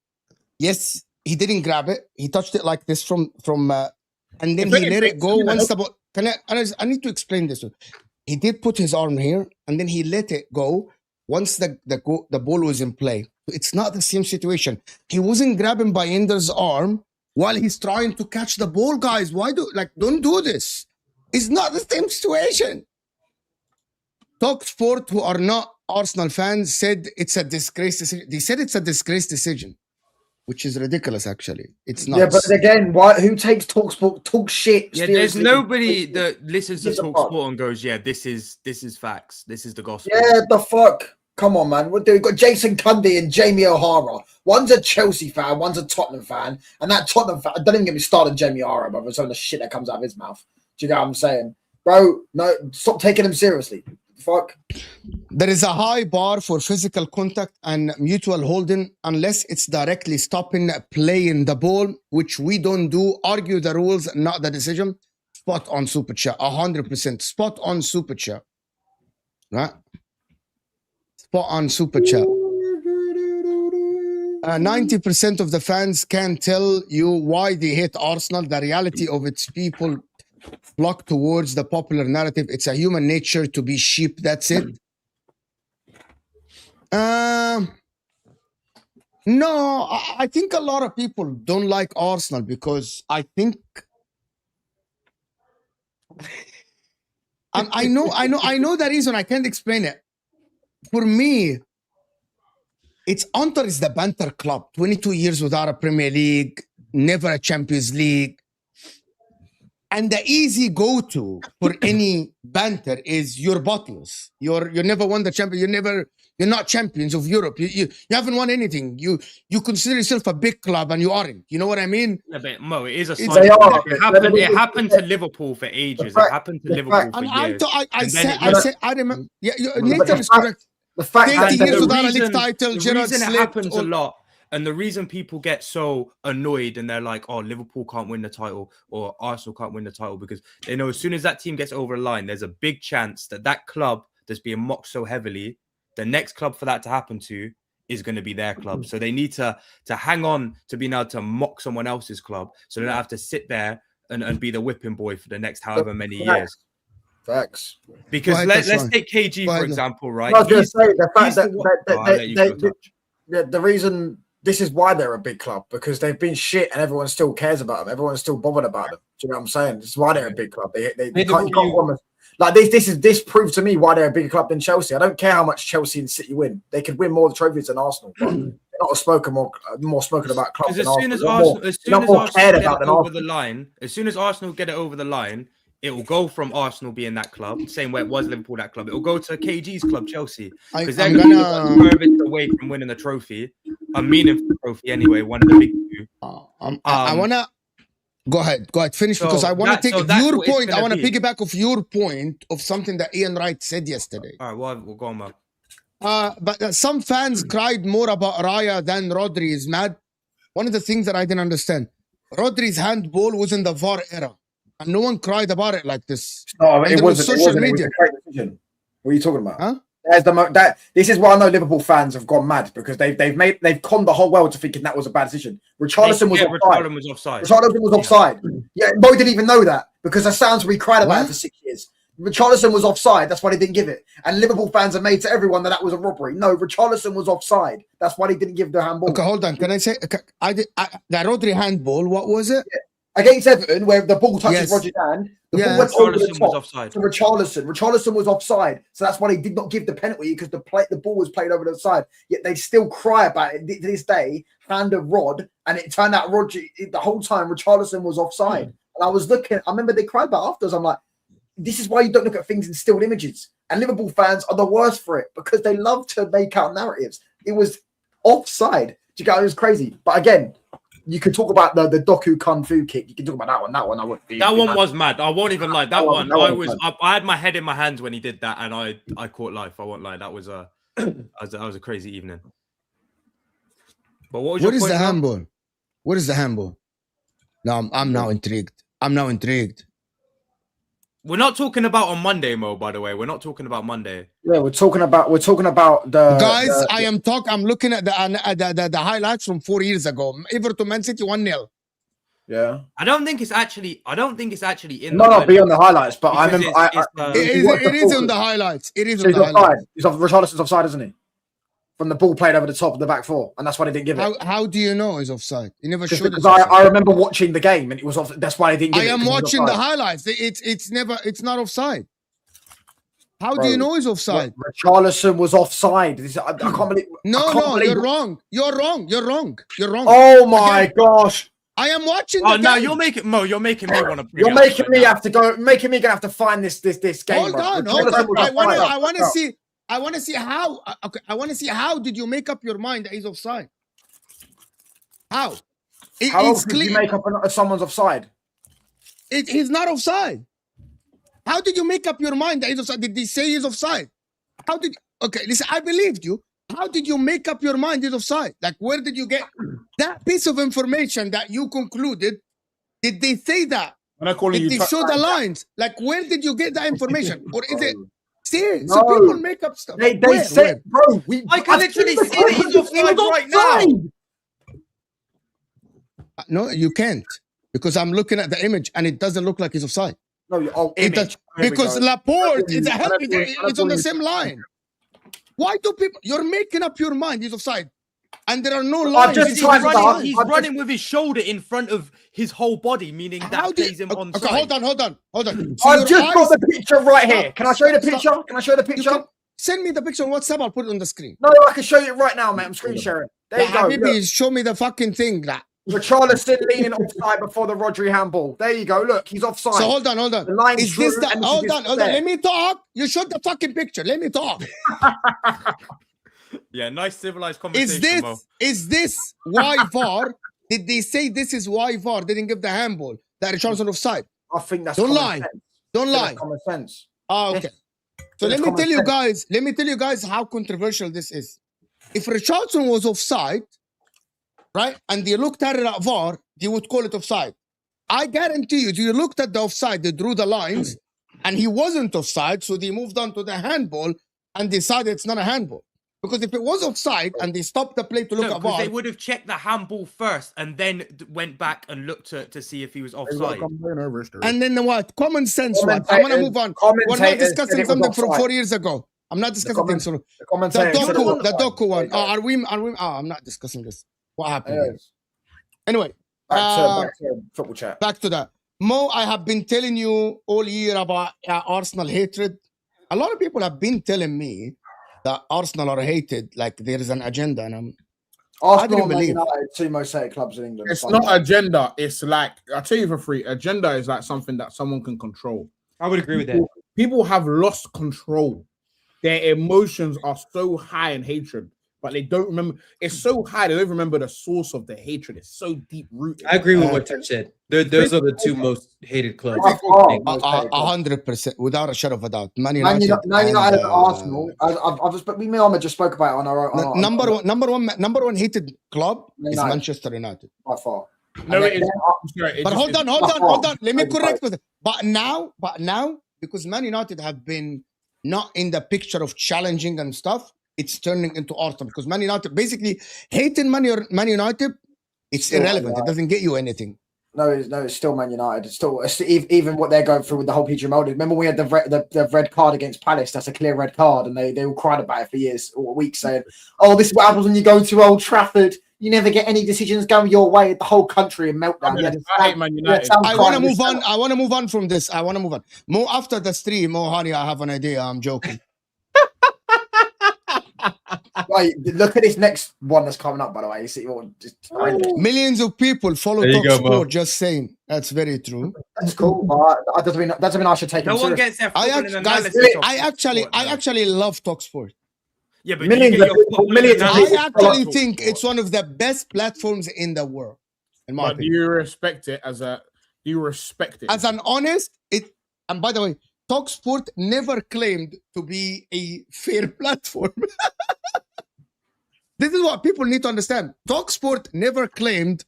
Yes, he didn't grab it. He touched it like this from and then he let it go once the ball. I need to explain this. He did put his arm here and then he let it go once the ball was in play. It's not the same situation. He wasn't grabbing by Ender's arm while he's trying to catch the ball, guys. Don't do this. It's not the same situation. Talk Sport, who are not Arsenal fans, said it's a disgrace decision. They said it's a disgrace decision, which is ridiculous, actually. It's not. Yeah, but again, who takes Talksport talk shit? Yeah, there's seriously? nobody that listens to Gives a Talk fuck. Sport and goes, "Yeah, this is facts. This is the gospel." Yeah, the fuck. Come on, man. We've got Jason Cundy and Jamie O'Hara. One's a Chelsea fan, one's a Tottenham fan. And that Tottenham fan, don't even get me started on Jamie O'Hara, bro. Some of the shit that comes out of his mouth. Do you know what I'm saying? Bro, no, stop taking him seriously. Fuck. There is a high bar for physical contact and mutual holding unless it's directly stopping playing the ball, which we don't do. Argue the rules, not the decision. Spot on Super Chat. 100%. Spot on Super Chat. Right? Spot on Super Chat. 90% of the fans can tell you why they hate Arsenal. The reality of its people flock towards the popular narrative. It's a human nature to be sheep. That's it. No, I think a lot of people don't like Arsenal because I think I know the reason. I can't explain it. For me, it's Hunter is the banter club. 22 years without a Premier League, never a Champions League. And the easy go-to for any banter is you're bottlers. You never won the champion. You're not champions of Europe. You haven't won anything. You consider yourself a big club and you aren't. You know what I mean? Yeah, but Mo, it is a It's- cycle. They are. It happened to Liverpool for ages. It happened to Liverpool for And years. I remember. Yeah, But Nathan is correct. The fact 30 that years the without a reason- league title. the Gerrard reason it slipped. happens a lot, and the reason people get so annoyed and they're like, "Oh, Liverpool can't win the title," or "Arsenal can't win the title," because they know as soon as that team gets over the line, there's a big chance that that club that's being mocked so heavily, the next club for that to happen to is going to be their club. So they need to hang on to being able to mock someone else's club, so they don't have to sit there and be the whipping boy for the next however many years. Facts. Because Go ahead, let's that's fine. take KG Go for ahead. example, right? I was going to He's- say the fact he's that, the one- Oh, I'll let you go touch. the reason this is why they're a big club, because they've been shit and everyone still cares about them. Everyone's still bothered about them. Do you know what I'm saying? This is why they're a big club. They can't, you can't promise. Like this proved to me why they're a bigger club than Chelsea. I don't care how much Chelsea and City win. They could win more trophies than Arsenal, but they're not a more spoken about club. Because than as Arsenal. soon as They're Arsenal, not more cared get about it than over Arsenal. the line, as soon as Arsenal get it over the line, it will go from Arsenal being that club, same way it was Liverpool that club. It will go to KG's club, Chelsea, because they're I'm going to gonna. be furthest away from winning a trophy, a meaningful trophy anyway, one of the big two. I wanna go ahead. Finish because I want to take that's your what it's point. I gonna want to be. piggyback off your point of something that Ian Wright said yesterday. All right, well, we'll go on, man. But some fans cried more about Raya than Rodri is mad. One of the things that I didn't understand, Rodri's handball was in the VAR era, and no one cried about it like this. No, And it there was wasn't. social It was media. a great decision. What are you talking about? Huh? This is why I know Liverpool fans have gone mad, because they've conned the whole world to thinking that was a bad decision. Richarlison was offside. Richarlison was offside. Richarlison was offside. Yeah, Mo didn't even know that, because that sounds we cried about it for 6 years. Richarlison was offside. That's why they didn't give it. And Liverpool fans have made to everyone that was a robbery. No, Richarlison was offside. That's why they didn't give the handball. Okay, hold on. Can I say the Rodri handball? What was it? Against Everton, where the ball touches Yes. Roger's hand, the Yeah. ball went over the Richarlison was top offside. to Richarlison. Richarlison was offside, so that's why they did not give the penalty, because the ball was played over the side. Yet they still cry about it to this day. Hand of Rod, and it turned out the whole time Richarlison was offside. And I was looking. I remember they cried about it afterwards. I'm like, this is why you don't look at things in stilled images. And Liverpool fans are the worst for it, because they love to make out narratives. It was offside. Do you get it? It was crazy. But again, you can talk about the Doku Kung Fu kick. You can talk about that one. That one I would be. That one was mad. I won't even lie. That one, that one was I had my head in my hands when he did that, and I caught life. I won't lie. That was a a crazy evening. But what was your What is point the now? handball? What is the handball? No, I'm now intrigued. We're not talking about on Monday, Mo. By the way, we're not talking about Monday. Yeah, we're talking about the Guys, the- I'm looking at the highlights from 4 years ago. Everton Man City 1-0. Yeah. I don't think it's actually in. No, not beyond the highlights, but I Because remember. It is on the highlights. It is So on he's the highlights. offside. Richarlison's offside, isn't he? From the ball played over the top of the back four, and that's why they didn't give it. How do you know he's offside? He never Just showed because us. I remember watching the game, and it was off. That's why they didn't give I it. am 'cause he was watching the offside. highlights. It's not offside. How do Bro, you know he's offside? Richarlison was offside. I can't believe. I No, can't believe you're wrong. You're wrong. Oh my gosh! I am watching the Oh, now game. you're making me want to. You're making me have to go. Making me gonna have to find this game. Hold bro. on. Richarlison was I offside. want to see. I want to see how. Okay, I want to see how did you make up your mind that he's offside? How? How It's else did you clear. make up someone's offside? He's not offside. How did you make up your mind that he's offside? Did they say he's offside? How did? Okay, listen. I believed you. How did you make up your mind he's offside? Like, where did you get that piece of information that you concluded? Did they say that? When I call Did you, they show the lines? Like, where did you get that information? Or is it serious? No. So people make up stuff. They Where? said, bro, I can literally see that he's offside right now. No, you can't. Because I'm looking at the image and it doesn't look like he's offside. No, It does, because Laporte is it's on the same line. Why do people? You're making up your mind. He's offside, and there are no lines. just He's tried to running, he's I've running with his shoulder in front of his whole body, meaning that How plays did? him on Okay, hold on. So I've your just got eyes- the picture right here. Stop, Can I show you the stop, picture? stop. Can I show you the You picture? can send me the picture on WhatsApp. I'll put it on the screen. No, I can show you it right now, mate. I'm screen sharing. There you go. Habibi, Look. show me the fucking thing. That. Richarlison leaning offside before the Rodri handball. There you go. Look, he's offside. So hold on. The line's Is this drew the? and this Hold is on. there. Let me talk. You showed the fucking picture. Let me talk. Yeah, nice civilized conversation, Mo. Is this why VAR? Did they say this is why VAR didn't give the handball that Richarlison offside? I think that's Don't common lie. sense. Don't That's lie. common sense. Oh, okay. So let me tell you guys. Let me tell you guys how controversial this is. If Richarlison was offside, right, and they looked at it at VAR, they would call it offside. I guarantee you, they looked at the offside, they drew the lines, and he wasn't offside, so they moved on to the handball and decided it's not a handball. Because if it was offside and they stopped the play to look No, at because VAR, they would have checked the handball first and then went back and looked to see if he was offside. and then what? Common sense. What? I want to move on. We're not discussing something from 4 years ago. I'm not discussing things. The Doku one. Are we? I'm not discussing this. What happened? Yes. Anyway, Back to football chat. back to that. Mo, I have been telling you all year about Arsenal hatred. A lot of people have been telling me that Arsenal are hated, like there is an agenda, and Arsenal didn't believe. and Man United, two most hated clubs in England. It's not agenda. It's like, I'll tell you for free, agenda is like something that someone can control. I would agree with that. People have lost control. Their emotions are so high in hatred, but they don't remember. It's so high, they don't remember the source of the hatred. It's so deep rooted. I agree with what Touch said. Those are the two most hated clubs. 100%, without a shadow of a doubt. Man United, and Arsenal. I've just, but me and Arne just spoke about it on our number one hated club is United. Manchester United. by far. No, And it then- is. But hold on. Let me correct with it. But now, because Man United have been not in the picture of challenging and stuff, it's turning into Arsenal. Because Man United, basically, hating Man United, it's Still irrelevant. It doesn't get you anything. No, it's still Man United. It's even what they're going through with the whole Pedro Molded. Remember we had the red card against Palace. That's a clear red card, and they all cried about it for years or weeks, saying, "Oh, this is what happens when you go to Old Trafford. You never get any decisions going your way." The whole country in meltdown. I hate Man United. I want to move on. I want to move on from this. I want to move on. Mo, after the stream, honey, I have an idea. I'm joking. Right, look at this next one that's coming up. By the way, you see, Millions of people follow There you go, Mo. TalkSport. Just saying, that's very true. that's cool. But that doesn't mean I should take No it one seriously. gets their I football guys, analysis. I actually love TalkSport. Yeah, but Millions you get of your people- football millions of analysis I people- actually think it's one of the best platforms in the world. In my But do opinion, you respect it as a? Do you respect it? as an honest, and by the way, TalkSport never claimed to be a fair platform. This is what people need to understand. TalkSport never claimed,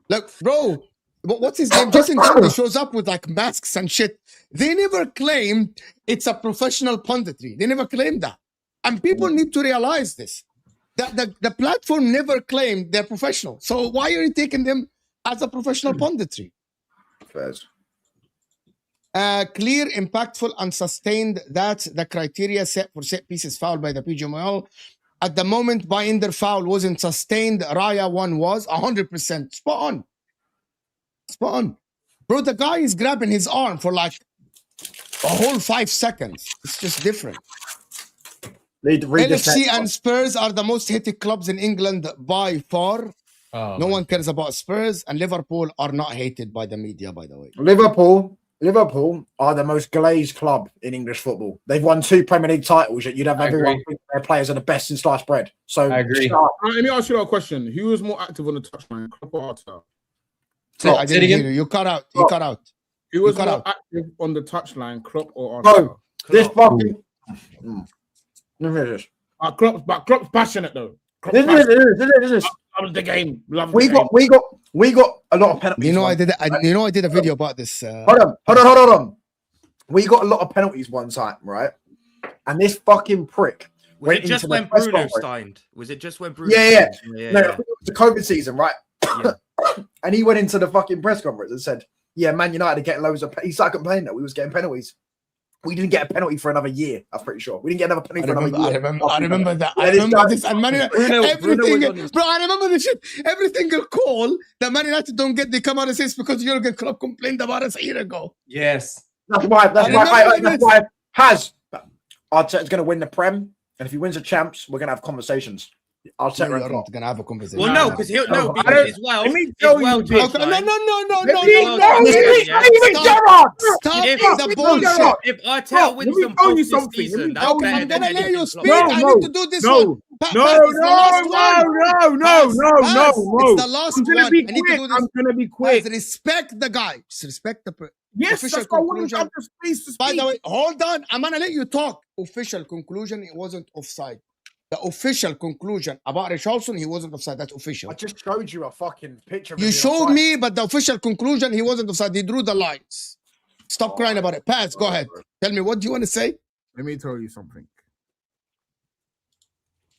like, bro, what's his name? Justin Timberlake shows up with like masks and shit. They never claimed it's a professional punditry. They never claimed that. And people need to realize this. That the platform never claimed they're professional. So why are you taking them as a professional punditry? Fairs. Clear, impactful, and sustained. That's the criteria set for set pieces fouled by the PGMOL. At the moment, Binder foul wasn't sustained. Raya one was 100%. Spot on. Spot on. Bro, the guy is grabbing his arm for like a whole 5 seconds. It's just different. Read this LFC next one. and Spurs are the most hated clubs in England by far. Oh, No one cares about Spurs, and Liverpool are not hated by the media, by the way. Liverpool Liverpool are the most glazed club in English football. They've won 2 Premier League titles, yet you'd have everyone think their players are the best in sliced bread. So I agree. Let me ask you a question. Who was more active on the touchline, Klopp or Arteta? I didn't hear you. You cut out. You cut out. Who was cut more out. active on the touchline, Klopp or Arteta? No, this fucking. Klopp's passionate though. This is. Loves the game. We got a lot of penalties. You know, I did a video about this. Hold on. We got a lot of penalties one time, right? And this fucking prick. Was it just when Bruno signed? Was it just when Bruno? Yeah. No, it was the COVID season, right? Yeah. And he went into the fucking press conference and said, "Yeah, Man United are getting loads of." He started complaining that we was getting penalties. We didn't get a penalty for another year. I'm pretty sure we didn't get another penalty for another year. I remember that. I remember this. And Man United, bro, I remember the shit. Every single call that Man United don't get, they come out and say it's because Jurgen Klopp complained about us a year ago. Yes, that's why Arteta's going to win the Prem, and if he wins the champs, we're going to have conversations. Arteta are not going to have a conversation. Well, no, because he'll no. Because as well. No. Stop the bullshit. If Arteta wins them both this season, that's better than let you anything. speak. I need to do this one. No. It's the last one. I need to do this. I'm gonna be quick. Respect the guy. Just respect the. Yes, official that's why I wanted conclusion. to have the space to speak. By the way, hold on. I'm gonna let you talk. Official conclusion: it wasn't offside. The official conclusion about Richarlison, he wasn't offside. That's official. I just showed you a fucking picture. You showed me, but the official conclusion, he wasn't offside. He drew the lines. Stop crying about it. Paz, go ahead. Tell me, what do you want to say? Let me tell you something.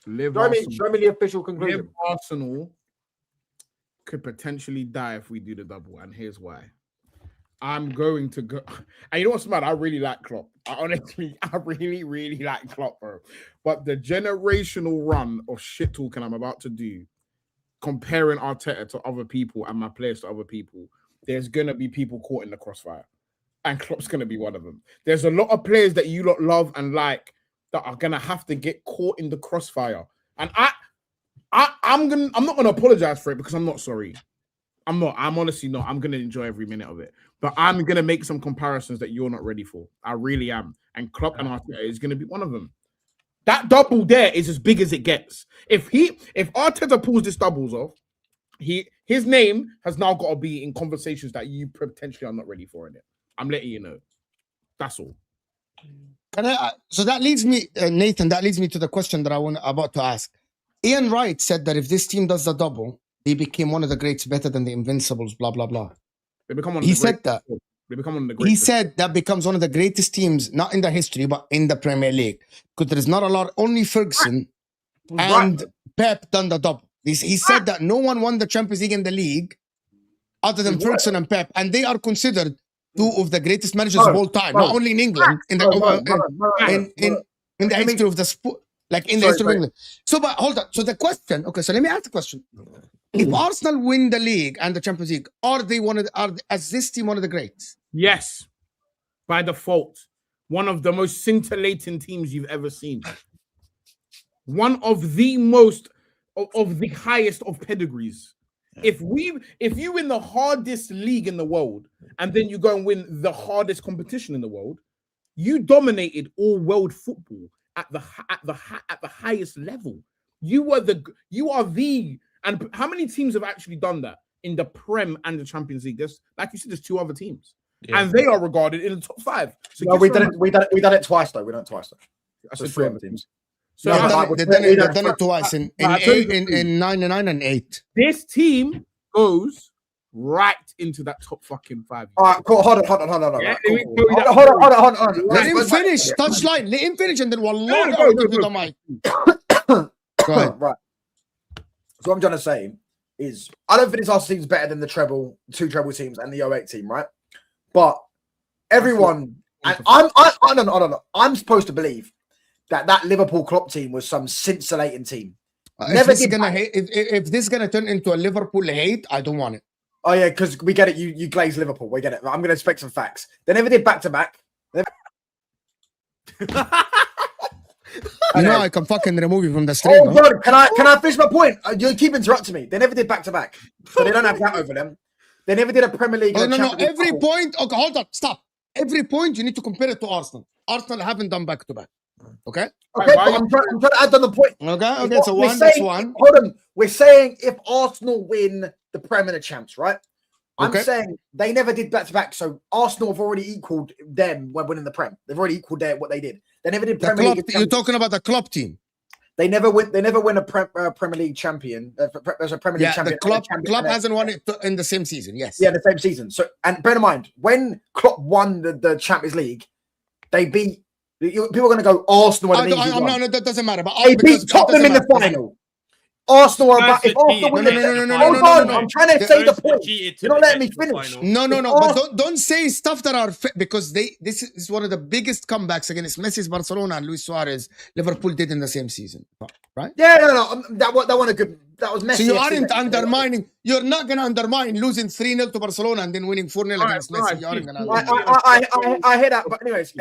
Show me the official conclusion. Arsenal could potentially die if we do the double, and here's why. I'm going to go. And you know what's mad? I really like Klopp. I really like Klopp, bro. But the generational run of shit talking I'm about to do, comparing Arteta to other people and my players to other people, there's going to be people caught in the crossfire. And Klopp's going to be one of them. There's a lot of players that you lot love and like that are going to have to get caught in the crossfire. And I'm not going to apologize for it because I'm not sorry. I'm honestly not. I'm going to enjoy every minute of it. But I'm going to make some comparisons that you're not ready for. I really am. And Klopp and Arteta is going to be one of them. That double there is as big as it gets. If Arteta pulls this doubles off, his name has now got to be in conversations that you potentially are not ready for in it. I'm letting you know. That's all. So that leads me, Nathan, that leads me to the question that about to ask. Ian Wright said that if this team does the double, they became one of the greats, better than the Invincibles, blah, blah, blah. They become one of he said that. They become one of the greatest. He said that becomes one of the greatest teams, not in the history, but in the Premier League. Because there is not a lot, only Ferguson and Pep done the double. He said that no one won the Champions League in the league other than Ferguson and Pep. And they are considered two of the greatest managers of all time, not only in England, in the history of the sport, like in the history of England. So, but hold on. So the question, okay, so let me ask the question. If Arsenal win the league and the Champions League, is this team one of the greats? Yes, by default. One of the most scintillating teams you've ever seen. One of the most, of the highest of pedigrees. If you win the hardest league in the world and then you go and win the hardest competition in the world, you dominated all world football at the highest level. You are the. And how many teams have actually done that in the Prem and the Champions League? There's, like you said, there's 2 other teams, and they are regarded in the top 5. So no, we done it twice though. We done it twice though. I said 3 other teams. So they've done it twice in 99 and 8. This team goes right into that top fucking 5. All right, cool. Hold on. Yeah, Hold on. Let him finish. Touchline. Let him finish, and then we'll log out to the mic. Go ahead. Right. So what I'm trying to say is, I don't think this Arsenal team is better than the 2 treble teams and the 08 team, right? But everyone, and I don't know. I'm supposed to believe that Liverpool Klopp team was some scintillating team. If this is gonna turn into a Liverpool hate, I don't want it. Oh yeah, because we get it. You glaze Liverpool. We get it. I'm gonna expect some facts. They never did back to back. You know I can fucking remove you from the stream. Oh God, can I finish my point? You keep interrupting me. They never did back to back, so they don't have that over them. They never did a Premier League. Oh, no. Every point. Okay, hold on. Stop. every point you need to compare it to Arsenal. Arsenal haven't done back to back. Okay. Okay, but I'm trying to add on the point. Okay. So We're that's saying, one. hold on. We're saying if Arsenal win the Prem and the Champs, right? I'm Okay. saying they never did back to back, so Arsenal have already equaled them when winning the Prem. They've already equaled what they did. They never did The Premier club, League. you're talking about the club team. They never win. They never win a Premier League champion. There's a Premier League Yeah, champion. the club hasn't won it in the same season. Yes. Yeah, the same season. So, and bear in mind, when Klopp won the Champions League, they beat. People are going to go Arsenal. No, that doesn't matter. But they beat Tottenham in the final. Arsenal are about. If Arsenal win no. I'm trying to say the point. You're not letting me finish. No. But don't say stuff that are because this is one of the biggest comebacks against Messi's Barcelona and Luis Suarez. Liverpool did in the same season, right? Yeah, no. That was Messi. So you aren't undermining. You're not going to undermine losing 3-0 to Barcelona and then winning 4-0 against Messi. You aren't going to. I hear that, but anyways,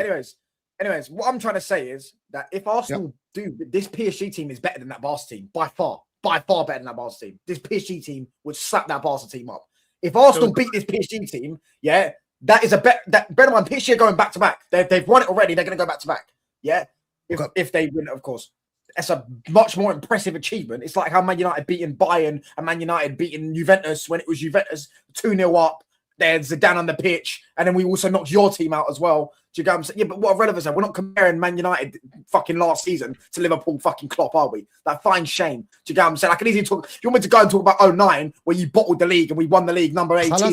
what I'm trying to say is that if Arsenal do, this PSG team is better than that Barca team by far better than that Barca team. This PSG team would slap that Barca team up. If Arsenal beat this PSG team, that is a bet. That better mind, PSG are going back to back. They've won it already. They're going to go back to back. Yeah, if they win, of course. That's a much more impressive achievement. It's like how Man United beating Bayern and Man United beating Juventus when it was Juventus 2-0 up. There's Zidane on the pitch, and then we also knocked your team out as well. Do you get what I'm saying? Yeah, but what relevance? We're not comparing Man United fucking last season to Liverpool fucking Klopp, are we? That fine shame. Do you get what I'm saying? I can easily talk. You want me to go and talk about 09 where you bottled the league and we won the league number 18? خلاص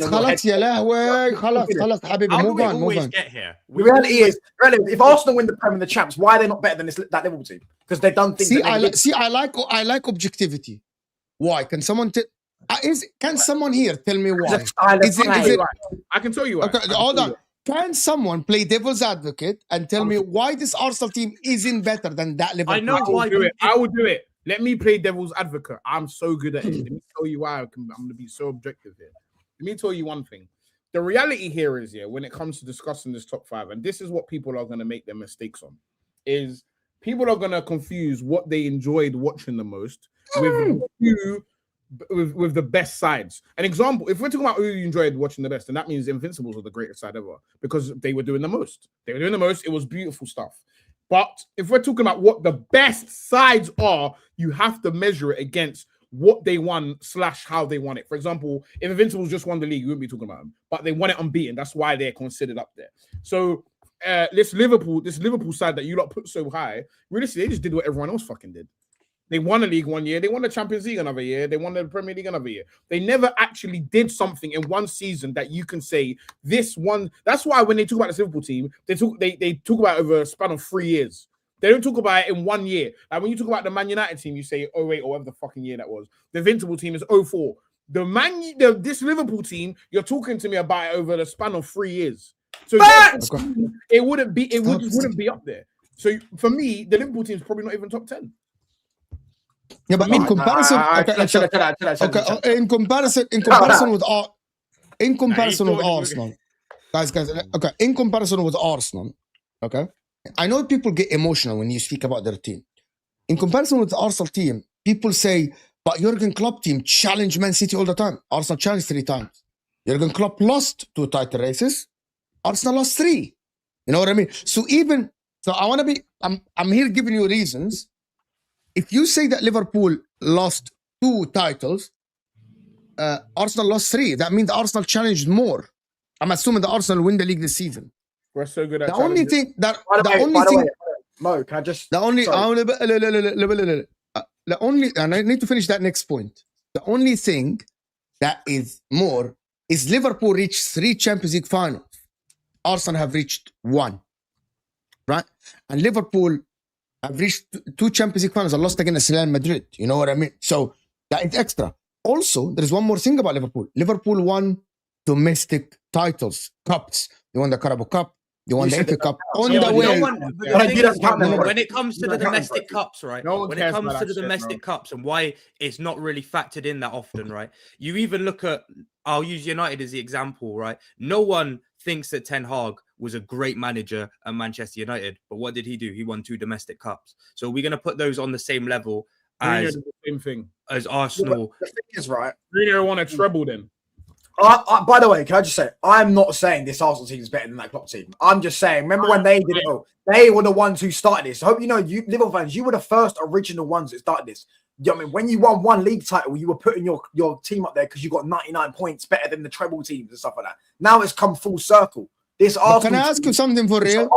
حبيبي, move on. Get here. The reality is, if Arsenal win the Prem and the Champs, why are they not better than that Liverpool team? Because they've done things. I like objectivity. Why? Can someone can someone here tell me why? Is it, I can tell you why. Okay, hold on. Can someone play devil's advocate and tell me why this Arsenal team isn't better than that Liverpool? I know why. I will do it. Let me play devil's advocate. I'm so good at it. Let me tell you why I'm going to be so objective here. Let me tell you one thing. The reality here is, when it comes to discussing this top five, and this is what people are going to make their mistakes on, is people are going to confuse what they enjoyed watching the most with the best sides. An example, if we're talking about who you enjoyed watching the best, then that means Invincibles were the greatest side ever because they were doing the most. It was beautiful stuff. But if we're talking about what the best sides are, you have to measure it against what they won / how they won it. For example, if Invincibles just won the league, you wouldn't be talking about them. But they won it unbeaten. That's why they're considered up there. So this Liverpool side that you lot put so high, realistically, they just did what everyone else fucking did. They won a league one year. They won the Champions League another year. They won the Premier League another year. They never actually did something in one season that you can say this one. That's why when they talk about the Liverpool team, they talk about it over a span of 3 years. They don't talk about it in 1 year. Like when you talk about the Man United team, you say 08 or whatever the fucking year that was. The Invincible team is 04. This Liverpool team, you're talking to me about it over the span of 3 years. So it wouldn't be up there. So for me, the Liverpool team is probably not even top 10. Yeah, but in comparison, in comparison with Arsenal, guys. Okay, in comparison with Arsenal, okay. I know people get emotional when you speak about their team. In comparison with the Arsenal team, people say, "But Jurgen Klopp team challenged Man City all the time. Arsenal challenged 3 times. Jurgen Klopp lost 2 title races. Arsenal lost 3. You know what I mean? So I want to be. I'm here giving you reasons. If you say that Liverpool lost 2 titles, Arsenal lost 3. That means Arsenal challenged more. I'm assuming that Arsenal win the league this season. We're so good at the only thing that Mo, can I just the only and I need to finish that next point. The only thing that is more is Liverpool reached 3 Champions League finals. Arsenal have reached 1. Right? And Liverpool have reached 2 Champions League finals and lost against Real Madrid. You know what I mean? So that is extra. Also, there is one more thing about Liverpool. Liverpool won domestic titles, cups. They won the Carabao Cup. They won the FA Cup on the way. When it comes to the domestic cups, right? When it comes to the domestic cups and why it's not really factored in that often, right? You even look at, I'll use United as the example, right? No one thinks that Ten Hag was a great manager at Manchester United, but what did he do? He won 2 domestic cups. So we're going to put those on the same level as the same thing as Arsenal. The thing is, right? Bruno won a treble then. By the way, can I just say, I'm not saying this Arsenal team is better than that Klopp team. I'm just saying, remember when they did it all? They were the ones who started this. I hope you know, you Liverpool fans, you were the first original ones that started this. You know what I mean? When you won one league title, you were putting your team up there because you got 99 points better than the treble teams and stuff like that. Now it's come full circle. This Arsenal can I ask you something for real?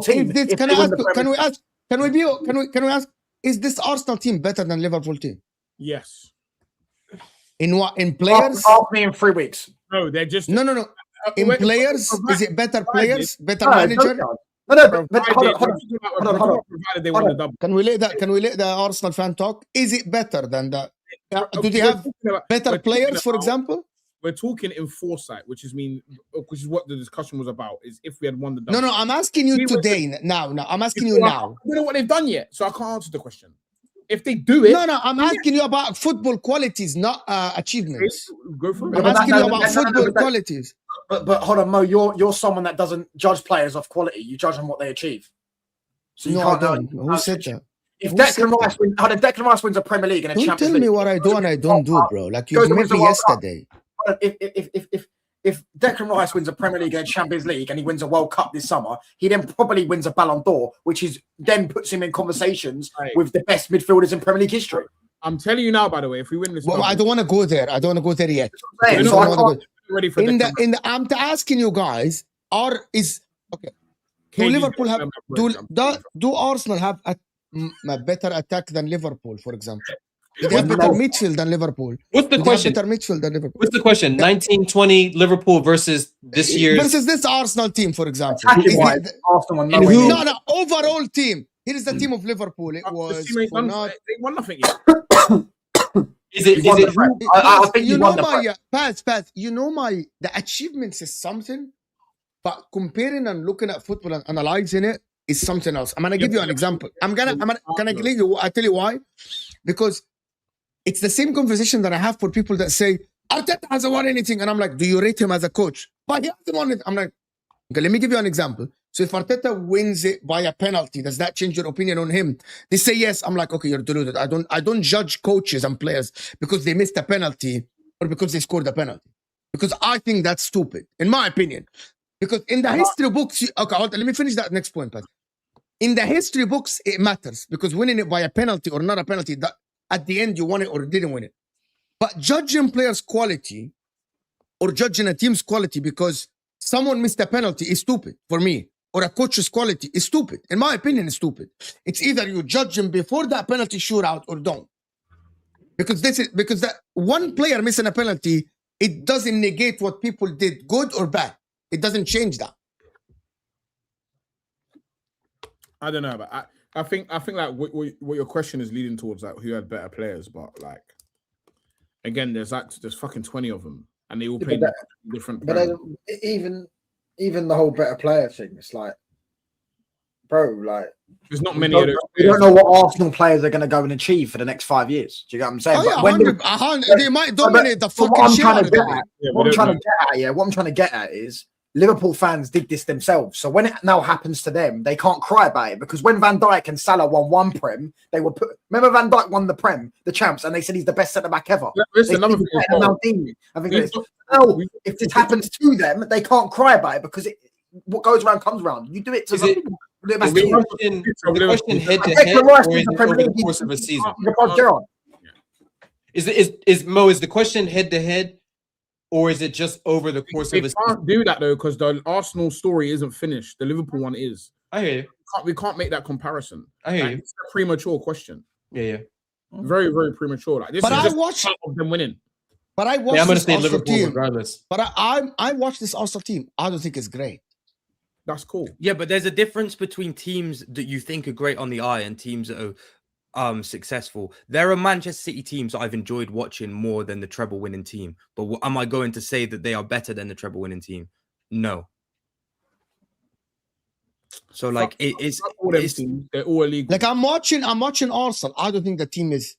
Can we ask? Is this Arsenal team better than Liverpool team? Yes. In what? In players? Ask me in 3 weeks. No, they're just No. In players, is it better players, better manager? No, but hold on. Provided they won the double. Can we let the Arsenal fan talk? Is it better than that? Do they have better players, for example? We're talking in foresight, which is what the discussion was about. Is if we had won the double. No. I'm asking you today. Now. I'm asking you now. I don't know what they've done yet, so I can't answer the question. If they do it, no. I'm asking you about football qualities, not achievements. Go for it. I'm asking you about football qualities. But hold on, Mo. You're someone that doesn't judge players off quality. You judge on what they achieve. So you I don't. Who said that? If Declan Rice wins a Premier League and a Champions League, don't tell me what I do and I don't do, bro. Like you met me yesterday. If Declan Rice wins a Premier League and a Champions League and he wins a World Cup this summer, he then probably wins a Ballon d'Or, which is then puts him in conversations with the best midfielders in Premier League history. I'm telling you now, by the way, if we win this, I don't want to go there. I don't want to go there yet. I'm asking you guys: do Liverpool have do Arsenal have a better attack than Liverpool, for example? Do they have better midfield than Liverpool? What's the question? Better midfield than Liverpool. What's the question? 1920 Liverpool versus this year's this Arsenal team, for example. Overall team. Here is the team of Liverpool. It was they won nothing yet. The achievements is something, but comparing and looking at football and analyzing it is something else. I'm gonna give you an example. Can I tell you? I tell you why? Because it's the same conversation that I have for people that say Arteta hasn't won anything, and I'm like, do you rate him as a coach? But he hasn't won it. I'm like, okay, let me give you an example. So if Arteta wins it by a penalty, does that change your opinion on him? They say yes. I'm like, okay, you're deluded. I don't judge coaches and players because they missed a penalty or because they scored a penalty. Because I think that's stupid, in my opinion. Because in the history books, let me finish that next point, Pat. In the history books, it matters because winning it by a penalty or not a penalty, that at the end you won it or didn't win it. But judging players' quality or judging a team's quality because someone missed a penalty is stupid for me. Or a coach's quality is stupid. In my opinion, it's stupid. It's either you judge him before that penalty shootout or don't. Because that one player missing a penalty, it doesn't negate what people did, good or bad. It doesn't change that. I don't know, but I think like what your question is leading towards, like who had better players, but like again, there's fucking 20 of them, and they all play different. But even the whole better player thing, it's like, bro, like there's not many of those. We don't know what Arsenal players are going to go and achieve for the next 5 years. Do you get what I'm saying? They might dominate the fucking shit out of it. What I'm trying to get at is Liverpool fans did this themselves. So when it now happens to them, they can't cry about it because when Van Dijk and Salah won one Prem, they were remember Van Dijk won the Prem, the champs, and they said he's the best centre back ever. If this happens to them, they can't cry about it because what goes around comes around. You do it to the question head to head, or is it over the course of a season? Is the question head to head? Or is it just over the course of a season? We can't do that though, because the Arsenal story isn't finished. The Liverpool one is. I hear you. We can't make that comparison. I hear you. It's a premature question. Yeah. Very, very premature. Like this but is I just watched of them winning. But I watched I'm gonna say Arsenal Liverpool team, regardless. But I watched this Arsenal team. I don't think it's great. That's cool. Yeah, but there's a difference between teams that you think are great on the eye and teams that are successful. There are Manchester City teams that I've enjoyed watching more than the treble winning team, but am I going to say that they are better than the treble winning team? No. So like it's they're all illegal. Like I'm watching Arsenal. I don't think the team is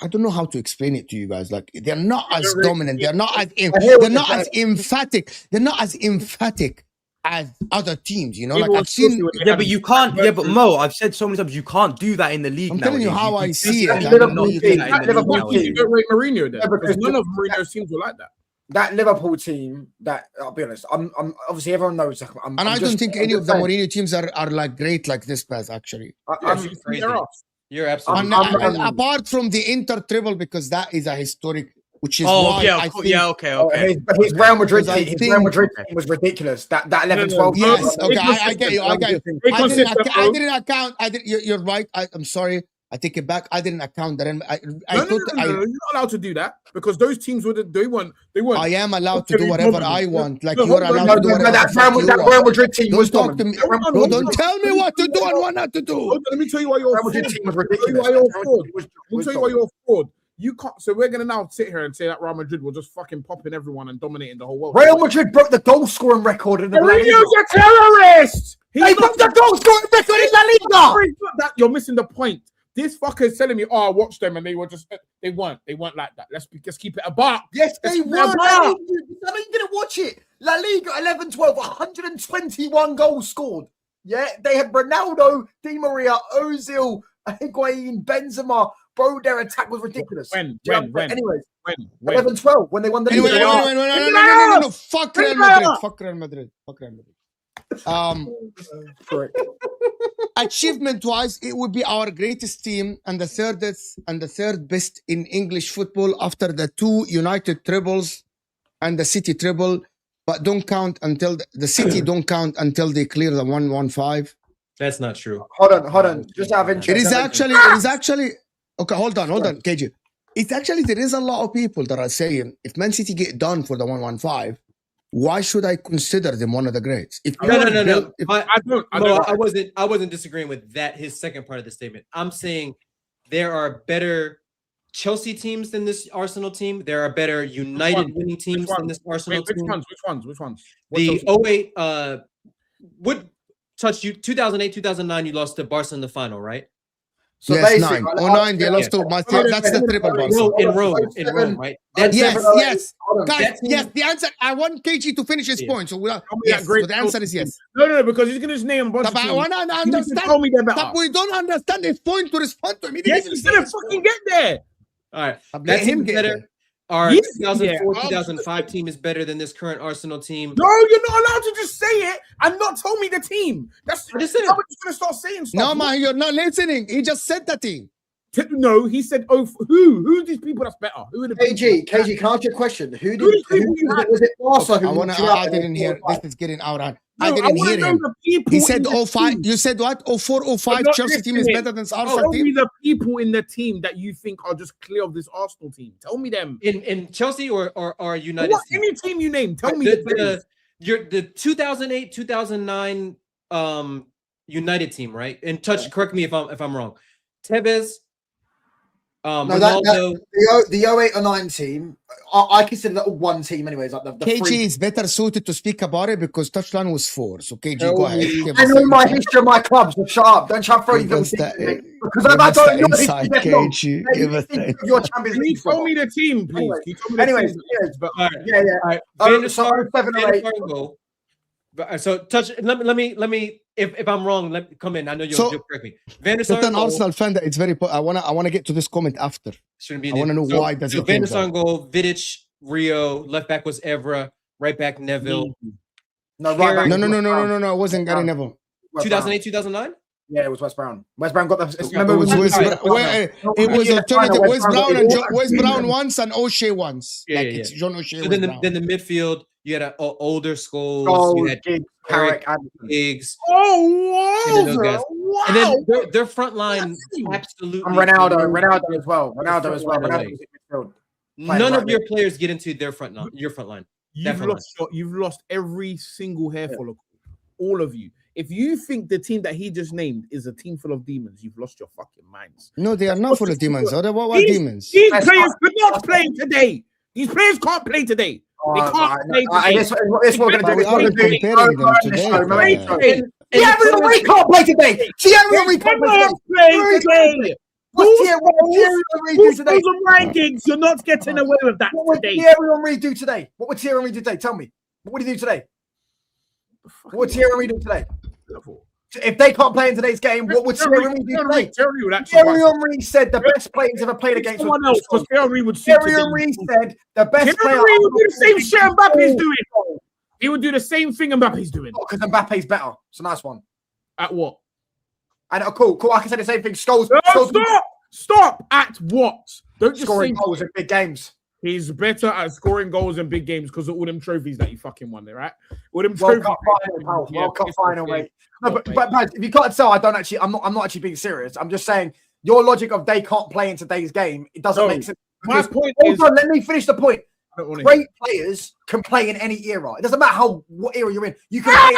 I don't know how to explain it to you guys. Like they're not as dominant. They're not as emphatic. They're not as emphatic as other teams. You know, People like were I've seen. talking when they Yeah, had but you can't. Yeah, but Mo, I've said so many times you can't do that in the league. I'm telling you nowadays. how I You see just it. That I don't know Liverpool you team, think. that in the league Liverpool nowadays. You don't rate Mourinho then, Yeah, because because none of that- Mourinho's teams were like that. that Liverpool team, that I'll be honest, I'm obviously everyone knows. And I don't think any of the Mourinho teams are like great like this pass actually. Yeah, you see their ass. You're absolutely. And apart from the Inter treble, because that is a historic, which is Oh why yeah, I of course. think. Yeah, okay. His Real Madrid Because I team, his think- Real Madrid team was ridiculous. That 11-12. Yes, No, okay, they I get you. I get you. They I didn't. consistent, I bro. didn't account. You're right. I'm sorry. I take it back. I didn't account that. I No, thought you're not allowed to do that because those teams wouldn't. They weren't. I am allowed to do whatever I want. Like No, you're hold on. allowed to do No, whatever that the fuck you Real want. Madrid team Don't was talk to dominant. me. Hold on, Bro, hold don't on. tell me what to do and what not to do. Hold on, let me tell you why you're a Real fraud. Madrid team was Let me tell you ridiculous. why you're a That fraud. was Let me tell you why you're a fraud. You can't. So we're gonna now sit here and say that Real Madrid will just fucking popping everyone and dominating the whole world. Real Madrid broke the goal scoring record in the La Liga. Mourinho's a terrorist. They broke the goal scoring record in La Liga. That you're missing the point. This fucker is telling me, "Oh, I watched them and they were just they weren't like that." Let's keep it a buck. Yes, they Let's keep it won. a I buck. know you didn't watch it. La Liga 11-12, 121 goals scored. Yeah, they had Ronaldo, Di Maria, Ozil, Higuain, Benzema. Bro, their attack was ridiculous. When? Anyways, When? 11-12, when they won the Anyway, Liga. no. Fuck Real Madrid. Fuck Real Madrid. Correct. Achievement-wise, it would be our greatest team and the third best in English football after the two United trebles and the City treble. But don't count until the City don't count until they clear the 115. That's not true. Hold on. Just out of interest. It is actually. Okay, hold on, KG. It's actually there is a lot of people that are saying if Man City get done for the 115, why should I consider them one of the greats? If No. I I wasn't disagreeing with that. His second part of the statement. I'm saying there are better Chelsea teams than this Arsenal team. There are better United winning teams than this Arsenal team. Which ones? The 08 would touch you 2008, 2009. You lost to Barca in the final, right? So yes, basically, 9. They lost to that's the triple Barca. In Rome, right? That's Yes. Hold on. Guys, yes, the answer. I want KG to finish his point. So yes, so the answer is yes. No, because he's gonna just name a bunch of But I teams. want to You need to understand. tell me they're better. But we don't understand his point to respond to him. He didn't Yes, even he's say gonna his fucking point. get there. All right. Let That him team's get better. there. Our Yes, 2004, yeah. 2005 team is better than this current Arsenal team. No, you're not allowed to just say it and not tell me the team. That's I just said it. I'm just gonna start saying stuff. No, man, you're not listening. He just said the team. No, he said, "Oh, who's these people that's better? Who are the KG, people? can I ask you a question? Who these people you had? was it Barca who I knocked you out I in didn't hear. 4-5? This is getting out. I No, didn't wanna hear know him. the people He said in the 05. team. You said what? 04, 05 I'm not Chelsea team is listening. better than the Tell Arsenal me team. the people in the team that you think are just clear of this Arsenal team. Tell me them. In Chelsea or United? What, any team you name, tell me the players. the 2008, 2009 United team, right? And correct me if I'm wrong. Tevez, No, Ronaldo. the 08 or 09 team, I consider that one team anyways. Like the KG three. is better suited to speak about it because touchline was 4. So KG, go ahead. Give I us know the my insight. history of my clubs. So shut up. Don't try to throw these Give little us things the- at me. Because give if I us don't the know insight, history, wrong. KG. Hey, Give you us the think of your Champions Can you League. tell me the team, please? Anyway. Can you tell me the Anyways, team? yes, But All right. yeah. All right. Oh, Van der so Sar, 07 or Van der 08. Sar and goal. But, so touch. Let me. If I'm wrong, let me come in. I know you'll correct me. Van der Sar Not an and goal. Arsenal fan that it's very. I wanna get to this comment after. Shouldn't be. I wanna know why does it Van der change Sar that? and goal. Vidic, Rio. Left back was Evra. Right back Neville. No, right back. No. It wasn't Gary Neville. West 2008, 2009. Yeah, it was West Brown. West Brown got the. It Remember, was Wes Brown and Wes Brown once. once and O'Shea once. Yeah, Like yeah. it's John O'Shea. So Wes then Brown. the midfield, you had older Scholes. Oh, You had Giggs, Eric, Carrick, Anderson. Giggs. oh, And then those guys. wow. And then their front line absolutely. And Ronaldo as well. Ronaldo as well. Front line Ronaldo was in midfield. None right of your players get into their front line. Your front line. You've lost every single hair follicle. All of you. If you think the team that he just named is a team full of demons, you've lost your fucking minds. No, they are not full of demons. What These demons? players could not play today. These players can't play today. They can't play today. This we're going to do. We aren't comparing them today. Thierry Henry can't play today. Thierry Henry can't play today. What's Thierry Henry do today? Those rankings, you're not getting away with that What would today. Thierry Henry do today? What would Thierry Henry do today? Tell me. What would he do today? What's Jeremy do today? If they can't play in today's game, what would Jeremy do today? Thierry Henry said the best player he's ever played against someone else. Because Thierry would Thierry Henry said the best player. Thierry would do the same shit Mbappe's doing. He would do the same thing Mbappe's doing. Because Mbappe's better. It's a nice one. At what? And cool. I can say the same thing. Scholes. Stop. At what? Don't just scoring goals in big games. He's better at scoring goals in big games because of all them trophies that he fucking won there, right? All them World trophies. Cup final, pal. World Cup final, mate. No, but if you can't tell, I'm not actually being serious. I'm just saying your logic of they can't play in today's game, it doesn't make sense. My point is, let me finish the point. Great players can play in any era. It doesn't matter what era you're in. You can play.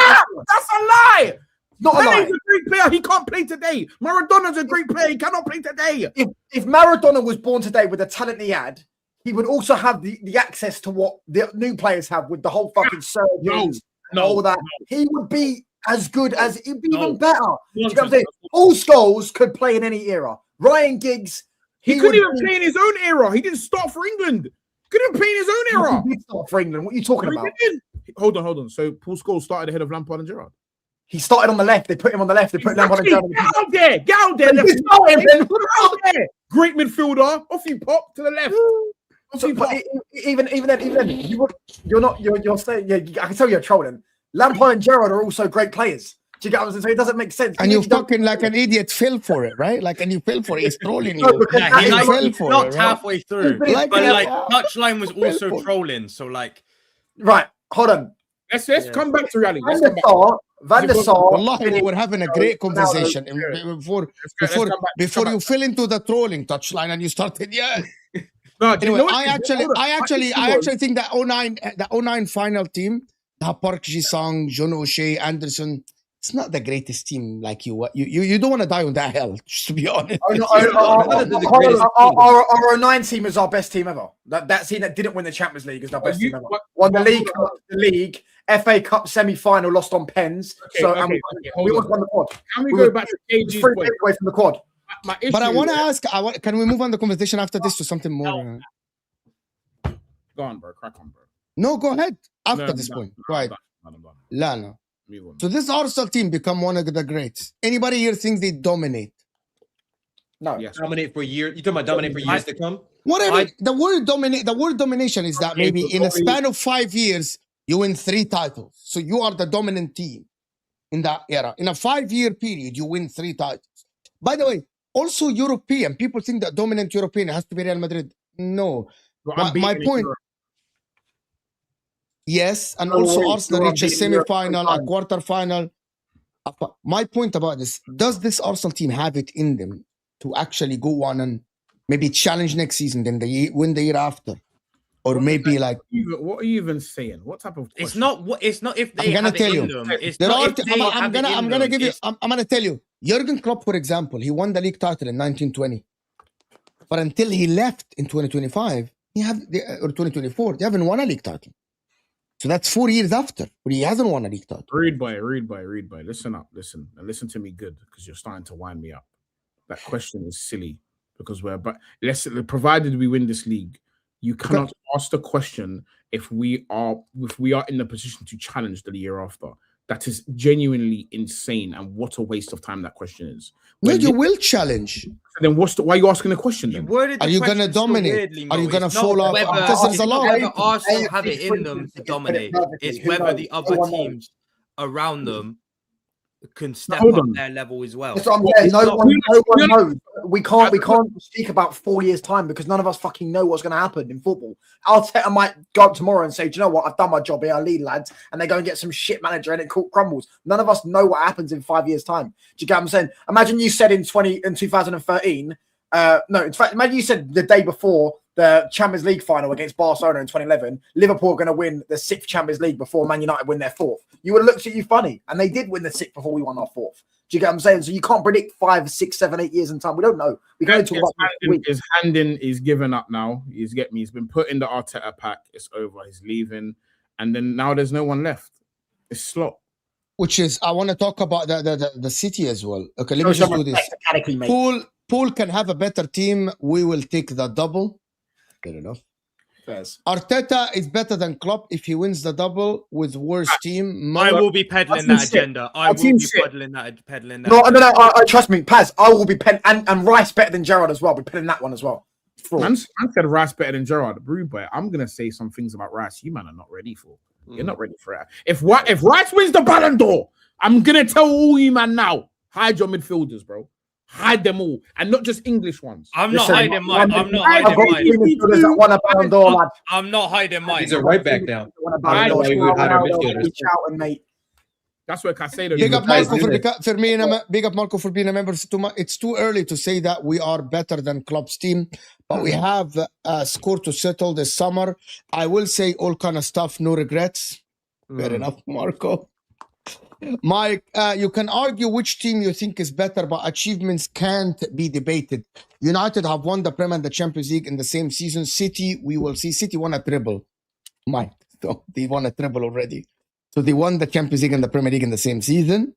That's a lie. Not a lie. He's a great player. He can't play today. Maradona's a great player. He cannot play today. If Maradona was born today with the talent he had, he would also have the access to what the new players have with the whole fucking surgeons and all that. He would be as good as, he'd be even better. You know what I'm saying? All Scholes could play in any era. Ryan Giggs. He couldn't even play in his own era. He didn't start for England. Couldn't play in his own era. He did start for England. What are you talking about? Hold on. So Paul Scholes started ahead of Lampard and Gerrard. He started on the left. They put him on the left. They put Lampard and Gerrard. Get out there. Get out there. Great midfielder. Off you pop to the left. So, even then, you're saying, I can tell you're trolling. Lampard and Gerrard are also great players. Do you get what I'm saying? So it doesn't make sense. And you fucking like an idiot fell for it, right? Like, and you fell for it. He's trolling you. Yeah, he fell for not it, right? halfway through. But like touchline was also trolling. So like, right, hold on. Let's come back to reality. Van der Sar. Wallahi, we're having a great conversation before you fell into the trolling touchline and you started, No, anyway, I actually think that 09 final team, Park Ji-sung, John O'Shea, Anderson, it's not the greatest team like you don't want to die on that hell, just to be honest. Our 09 team is our best team ever. That team that didn't win the Champions League is our best team ever. Won the league, FA Cup semi-final, lost on pens. We almost won the quad. Can we go back to KG's point? Away from the quad. But I want to ask, can we move on the conversation after this to something more? Go on, bro. Crack on, bro. No, go ahead. After this point. Right. Lana. So this Arsenal team become one of the greats. Anybody here thinks they dominate? No. Yes. Dominate for years. You talking about dominate for years to come? Whatever. The word domination is that maybe in a span of 5 years, you win 3 titles. So you are the dominant team in that era. In a 5-year period, you win 3 titles. By the way, also European. People think that dominant European has to be Real Madrid. No. My point. Yes, and also Arsenal reach a semi-final, a quarter-final. My point about this, does this Arsenal team have it in them to actually go on and maybe challenge next season, then they win the year after? Or maybe like... What are you even saying? What type of question? It's not if they have it in them. I'm going to tell you. Jurgen Klopp, for example, he won the league title in 1920. But until he left in 2025, or 2024, they haven't won a league title. So that's 4 years after, but he hasn't won a league title. Read by. Listen up, listen to me good, because you're starting to wind me up. That question is silly because provided we win this league, you cannot ask the question if we are in the position to challenge the year after. That is genuinely insane, and what a waste of time that question is. No, you will challenge. Then why are you asking the question then? Are you going to dominate? Are you going to fall off? Because there's a lot. Whether Arsenal have it in them to dominate. It's whether the other teams around them can step up their level as well. That's what I'm saying. No one knows. We can't speak about 4 years' time because none of us fucking know what's going to happen in football. Arteta might go up tomorrow and say, do you know what? I've done my job here. I lead, lads. And they go and get some shit manager and it crumbles. None of us know what happens in 5 years' time. Do you get what I'm saying? Imagine you said in 2013, imagine you said the day before the Champions League final against Barcelona in 2011, Liverpool are going to win the 6th Champions League before Man United win their 4th. You would have looked at you funny. And they did win the 6th before we won our 4th. Do you get what I'm saying? So you can't predict 5, 6, 7, 8 years in time. We don't know. We can only talk about his handing is given up now. He's been put in the Arteta pack. It's over. He's leaving. And then now there's no one left. It's slot. Which is, I want to talk about the City as well. Okay, let me just do this. Pool can have a better team. We will take the double. Fair enough. Fairs. Arteta is better than Klopp if he wins the double with worse team. I will be peddling that agenda. I will be peddling that. No, I trust me, Paz. I will be and Rice better than Gerrard as well. We're peddling that one as well. Man said Rice better than Gerrard. Rude boy. I'm gonna say some things about Rice. You man are not ready for. You're not ready for it. If Rice wins the Ballon d'Or, I'm gonna tell all you man now. Hide your midfielders, bro. Hide them all, and not just English ones. I'm not hiding mine. I'm not hiding mine. I'm not hiding mine. He's a right back now. That's what I say. Big up Marco for being a member. It's too early to say that we are better than Klopp's team, but we have a score to settle this summer. I will say all kind of stuff, no regrets. Fair enough, Marco. Mike, you can argue which team you think is better, but achievements can't be debated. United have won the Prem and the Champions League in the same season. City, we will see. City won a treble. Mike, so they won a treble already. So they won the Champions League and the Premier League in the same season.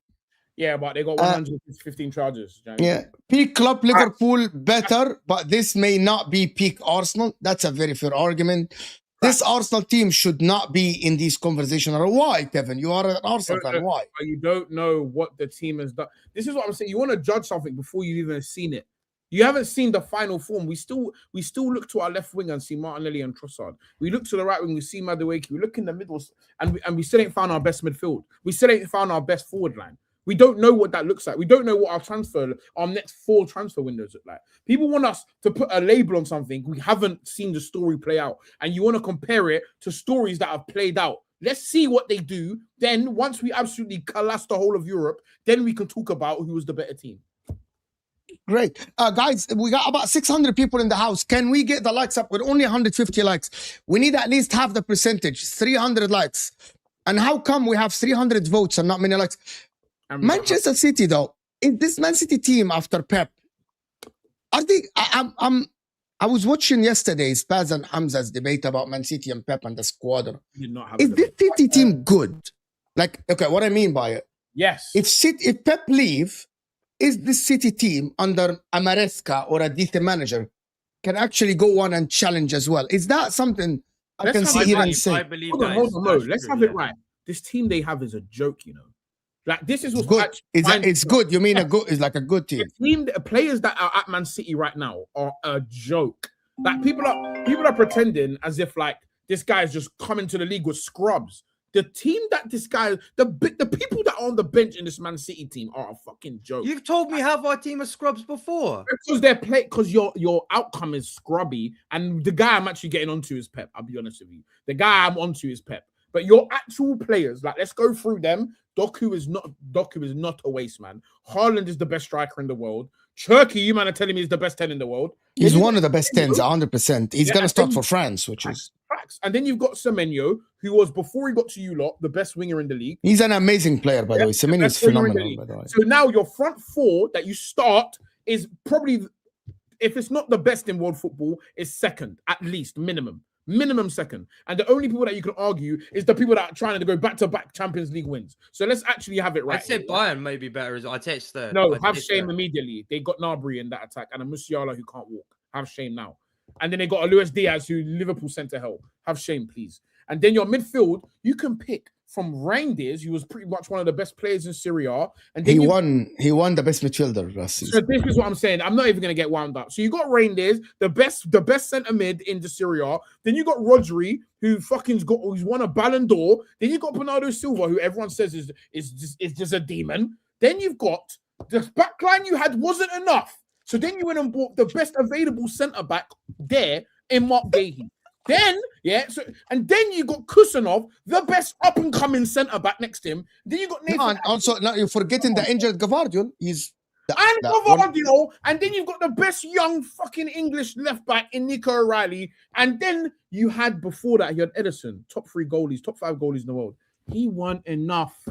Yeah, but they got 115 charges. Yeah, peak club Liverpool better, but this may not be peak Arsenal. That's a very fair argument. This Arsenal team should not be in these conversations. Why, Kevin? You are an Arsenal fan. Why? You don't know what the team has done. This is what I'm saying. You want to judge something before you've even seen it. You haven't seen the final form. We still look to our left wing and see Martinelli and Trossard. We look to the right wing, we see Madueke. We look in the middle, and we still ain't found our best midfield. We still ain't found our best forward line. We don't know what that looks like. We don't know what our next 4 transfer windows look like. People want us to put a label on something. We haven't seen the story play out. And you want to compare it to stories that have played out. Let's see what they do. Then once we absolutely collapse the whole of Europe, then we can talk about who was the better team. Great. Guys, we got about 600 people in the house. Can we get the likes up? With only 150 likes. We need at least half the percentage, 300 likes. And how come we have 300 votes and not many likes? Manchester City, though, in this Man City team after Pep, are they? I was watching yesterday Spaz and Hamza's debate about Man City and Pep and the squad. Is this City team good? Like, okay, what I mean by it? Yes. If Pep leave, is this City team under a Maresca or a decent manager can actually go on and challenge as well? Is that something I can see here and say? I believe hold on. Let's have it right. This team they have is a joke, you know. Like this is what's good. It's good. You mean it's like a good team. The players that are at Man City right now are a joke. Like people are pretending as if like this guy is just coming to the league with scrubs. The team that this guy, the people that are on the bench in this Man City team are a fucking joke. You've told me half our team are scrubs before. Because your outcome is scrubby, and the guy I'm actually getting onto is Pep. I'll be honest with you. The guy I'm onto is Pep. But your actual players, like let's go through them. Doku is not a waste man. Haaland is the best striker in the world. Cherky, you man are telling me he's the best 10 in the world. He's one of the best 10s, 100%. He's gonna start for France, which is facts. And then you've got Semenyo, who was before he got to you lot the best winger in the league. He's an amazing player, by the way. Semenyo is phenomenal, by the way. So now your front 4 that you start is probably, if it's not the best in world football, is second at least, minimum second. And the only people that you can argue is the people that are trying to go back-to-back Champions League wins. So let's actually have it right. I said Bayern may be better. I text third. No, have shame immediately. They got Gnabry in that attack and a Musiala who can't walk. Have shame now. And then they got a Luis Diaz who Liverpool sent to hell. Have shame, please. And then your midfield, you can pick from Reinders, who was pretty much one of the best players in Serie A. And then he won the best midfielder last season. So this is what I'm saying. I'm not even going to get wound up. So you got Reinders, the best centre mid in the Serie A. Then you got Rodri, who's won a Ballon d'Or. Then you got Bernardo Silva, who everyone says is just a demon. Then you've got the backline you had wasn't enough. So then you went and bought the best available centre back there in Mark Gahey. Then, and then you got Kusanov, the best up-and-coming centre-back next to him. Then you got Nathan. You're forgetting the injured Gvardiol. Gvardiol. And then you've got the best young fucking English left-back in Nico O'Reilly. And then you had, before that, you had Edison, top 5 goalies in the world. He wasn't enough.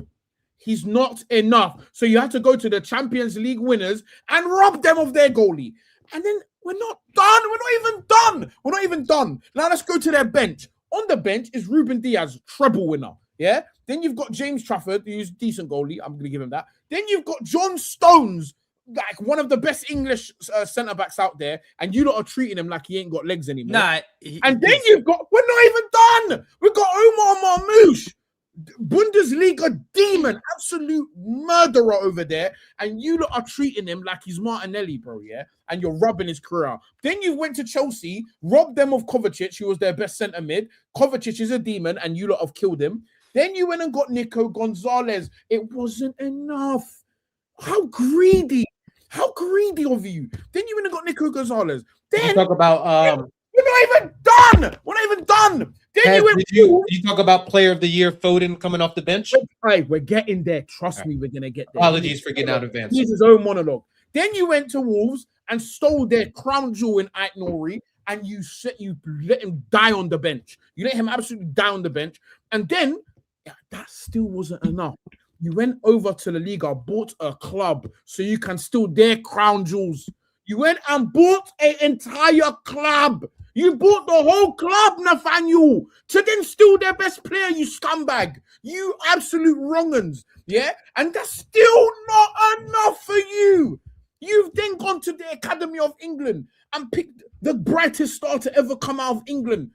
He's not enough. So you had to go to the Champions League winners and rob them of their goalie. And then we're not done. We're not even done. Now let's go to their bench. On the bench is Ruben Diaz, treble winner. Yeah. Then you've got James Trafford, who's a decent goalie. I'm going to give him that. Then you've got John Stones, like one of the best English centre backs out there, and you lot are treating him like he ain't got legs anymore. Nah, And then you've got, we're not even done. We've got Omar Marmoush, Bundesliga demon, absolute murderer over there. And you lot are treating him like he's Martinelli, bro, yeah? And you're rubbing his career. Then you went to Chelsea, robbed them of Kovacic, who was their best centre mid. Kovacic is a demon, and you lot have killed him. Then you went and got Nico Gonzalez. It wasn't enough. How greedy of you. Then you went and got Nico Gonzalez. Then you talk about we're not even done. We're not even done. Then you talk about player of the year Foden coming off the bench. Right, we're getting there. Trust me, we're gonna get there. Apologies for getting out of advance. He's his own monologue. Then you went to Wolves and stole their crown jewel in Ait Nouri, and you let him die on the bench. You let him absolutely die on the bench, and then that still wasn't enough. You went over to La Liga, bought a club so you can steal their crown jewels. You went and bought an entire club. You bought the whole club, Nathaniel, to then steal their best player, you scumbag. You absolute wrong-uns, yeah? And that's still not enough for you. You've then gone to the Academy of England and picked the brightest star to ever come out of England.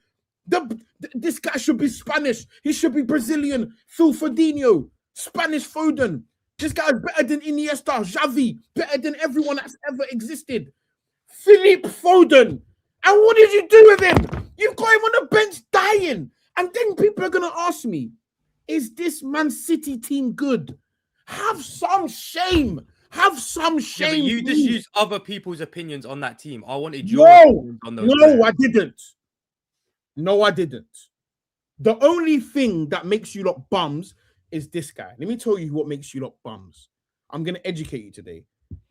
This guy should be Spanish. He should be Brazilian. Phil Ferdinand, Spanish Foden. This guy is better than Iniesta, Xavi, better than everyone that's ever existed. Philip Foden. And what did you do with him? You've got him on the bench dying. And then people are going to ask me, is this Man City team good? Have some shame. Have some shame. Yeah, you just use other people's opinions on that team. I wanted your opinions on those players. I didn't. No, I didn't. The only thing that makes you lot bums is this guy. Let me tell you what makes you lot bums. I'm going to educate you today.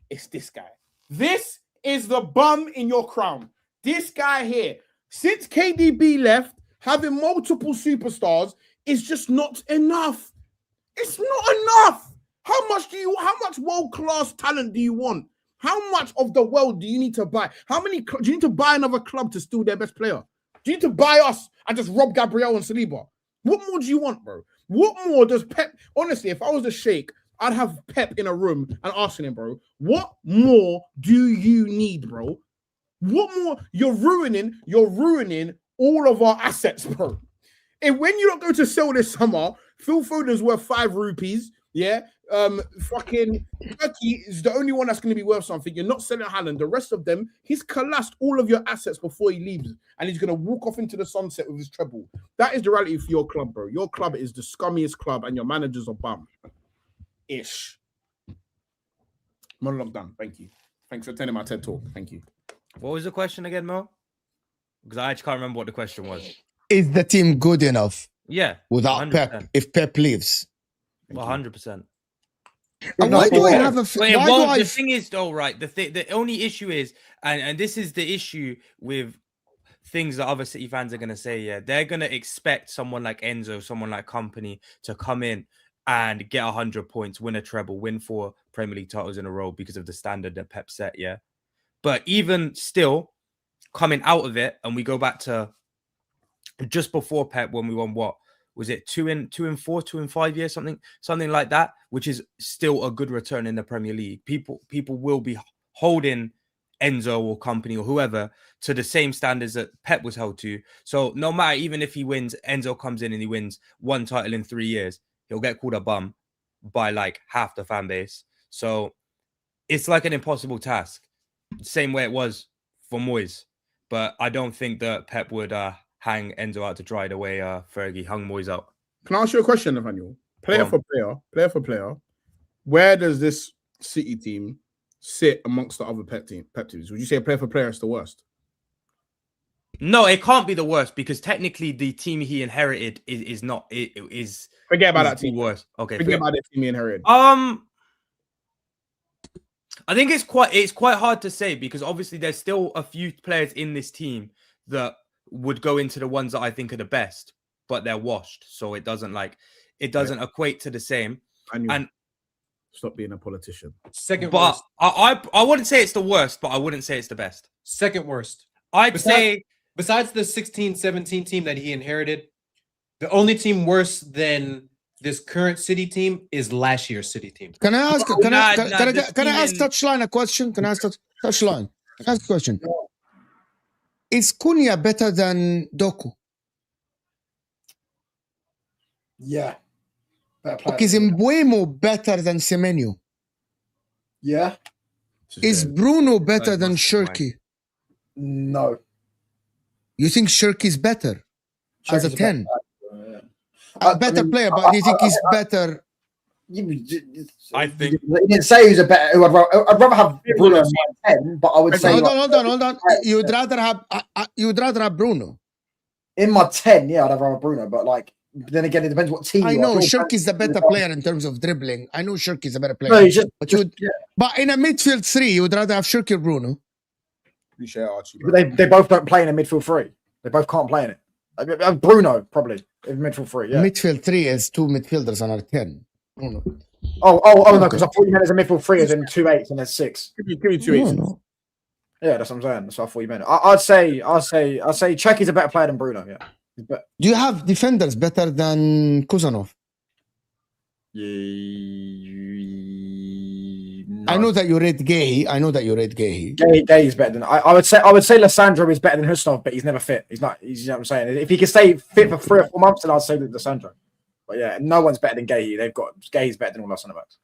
It's this guy. This is the bum in your crown. This guy here. Since KDB left, having multiple superstars is just not enough. It's not enough. How much world-class talent do you want? How much of the world do you need to buy? Do you need to buy another club to steal their best player? Do you need to buy us and just rob Gabriel and Saliba? What more do you want, bro? What more does Pep... Honestly, if I was a sheikh, I'd have Pep in a room and asking him, bro, what more do you need, bro? What more? You're ruining all of our assets, bro. And when you don't go to sell this summer, Phil Foden's worth 5 rupees, yeah? Fucking Turkey is the only one that's going to be worth something. You're not selling Haaland. The rest of them, he's collapsed all of your assets before he leaves, and he's going to walk off into the sunset with his treble. That is the reality for your club, bro. Your club is the scummiest club, and your managers are bum. Ish. Monologue done. Thank you. Thanks for attending my TED talk. Thank you. What was the question again, Mo? Because I actually can't remember what the question was. Is the team good enough? Yeah. Without 100%. Pep, if Pep leaves. 100%. And why do I have a... The thing is, though, right? The only issue is, and this is the issue with things that other City fans are going to say, yeah, they're going to expect someone like Enzo, someone like Company to come in and get 100 points, win a treble, win 4 Premier League titles in a row because of the standard that Pep set, yeah? But even still, coming out of it, and we go back to just before Pep when we won what? Was it 2 in 4, 2 in 5 years, something like that, which is still a good return in the Premier League. People will be holding Enzo or Company or whoever to the same standards that Pep was held to. So no matter, even if he wins, Enzo comes in and he wins 1 title in 3 years, he'll get called a bum by like half the fan base. So it's like an impossible task. Same way it was for Moyes. But I don't think that Pep would hang Enzo out to dry the way Fergie hung Moyes out. Can I ask you a question, Nathaniel? Player for player, where does this City team sit amongst the other Pep teams? Would you say player for player is the worst? No, it can't be the worst because technically the team he inherited is not. It is. Forget about that team. Worse. Okay. Forget about the team he inherited. I think it's quite hard to say because obviously there's still a few players in this team that would go into the ones that I think are the best, but they're washed. So it doesn't equate to the same. And stop being a politician. Second but worst. I wouldn't say it's the worst, but I wouldn't say it's the best. Second worst. I'd say besides the 16-17 team that he inherited, the only team worse than this current City team is last year's City team. Can I ask? Can I ask in- Touchline a question? Can I ask Touchline? Ask a question. Is Cunha better than Doku? Yeah. Better player. Is Mbuemo better than Semenyo? Yeah. Is Bruno better than Shirky? No. You think Shirky's better as a Shirky's 10? player. A better player, but do you think he's better? I think He didn't say he's a better. I'd rather have Bruno in my 10, but I would say Hold on. You'd rather have Bruno. in my 10, yeah, I'd have rather Bruno, but like then again, it depends what team. I you know are. Shirky's the better player in terms of dribbling. I know Shirky's a better player. No, he's just, But in a midfield 3, you would rather have Shirky or Bruno. Appreciate Archie. But they both don't play in a midfield 3. They both can't play in it. Bruno probably in midfield 3. Yeah. Midfield 3 is 2 midfielders on our 10. Bruno. Oh no, because I thought you meant as a midfield 3 as in 2 8s and there's 6. Give me 2 8s. No. Yeah, that's what I'm saying. That's what I thought you meant. I'd say Cheki's a better player than Bruno. Yeah. But Do you have defenders better than Kuzanov? no. I know that you rate Gay. Gay's better than I would say Lissandro is better than Husnov, but he's never fit. He's not. You know what I'm saying? If he can stay fit for 3 or 4 months, then I'd say Lissandro. But yeah, no one's better than Gay. Gay's better than all our centre backs.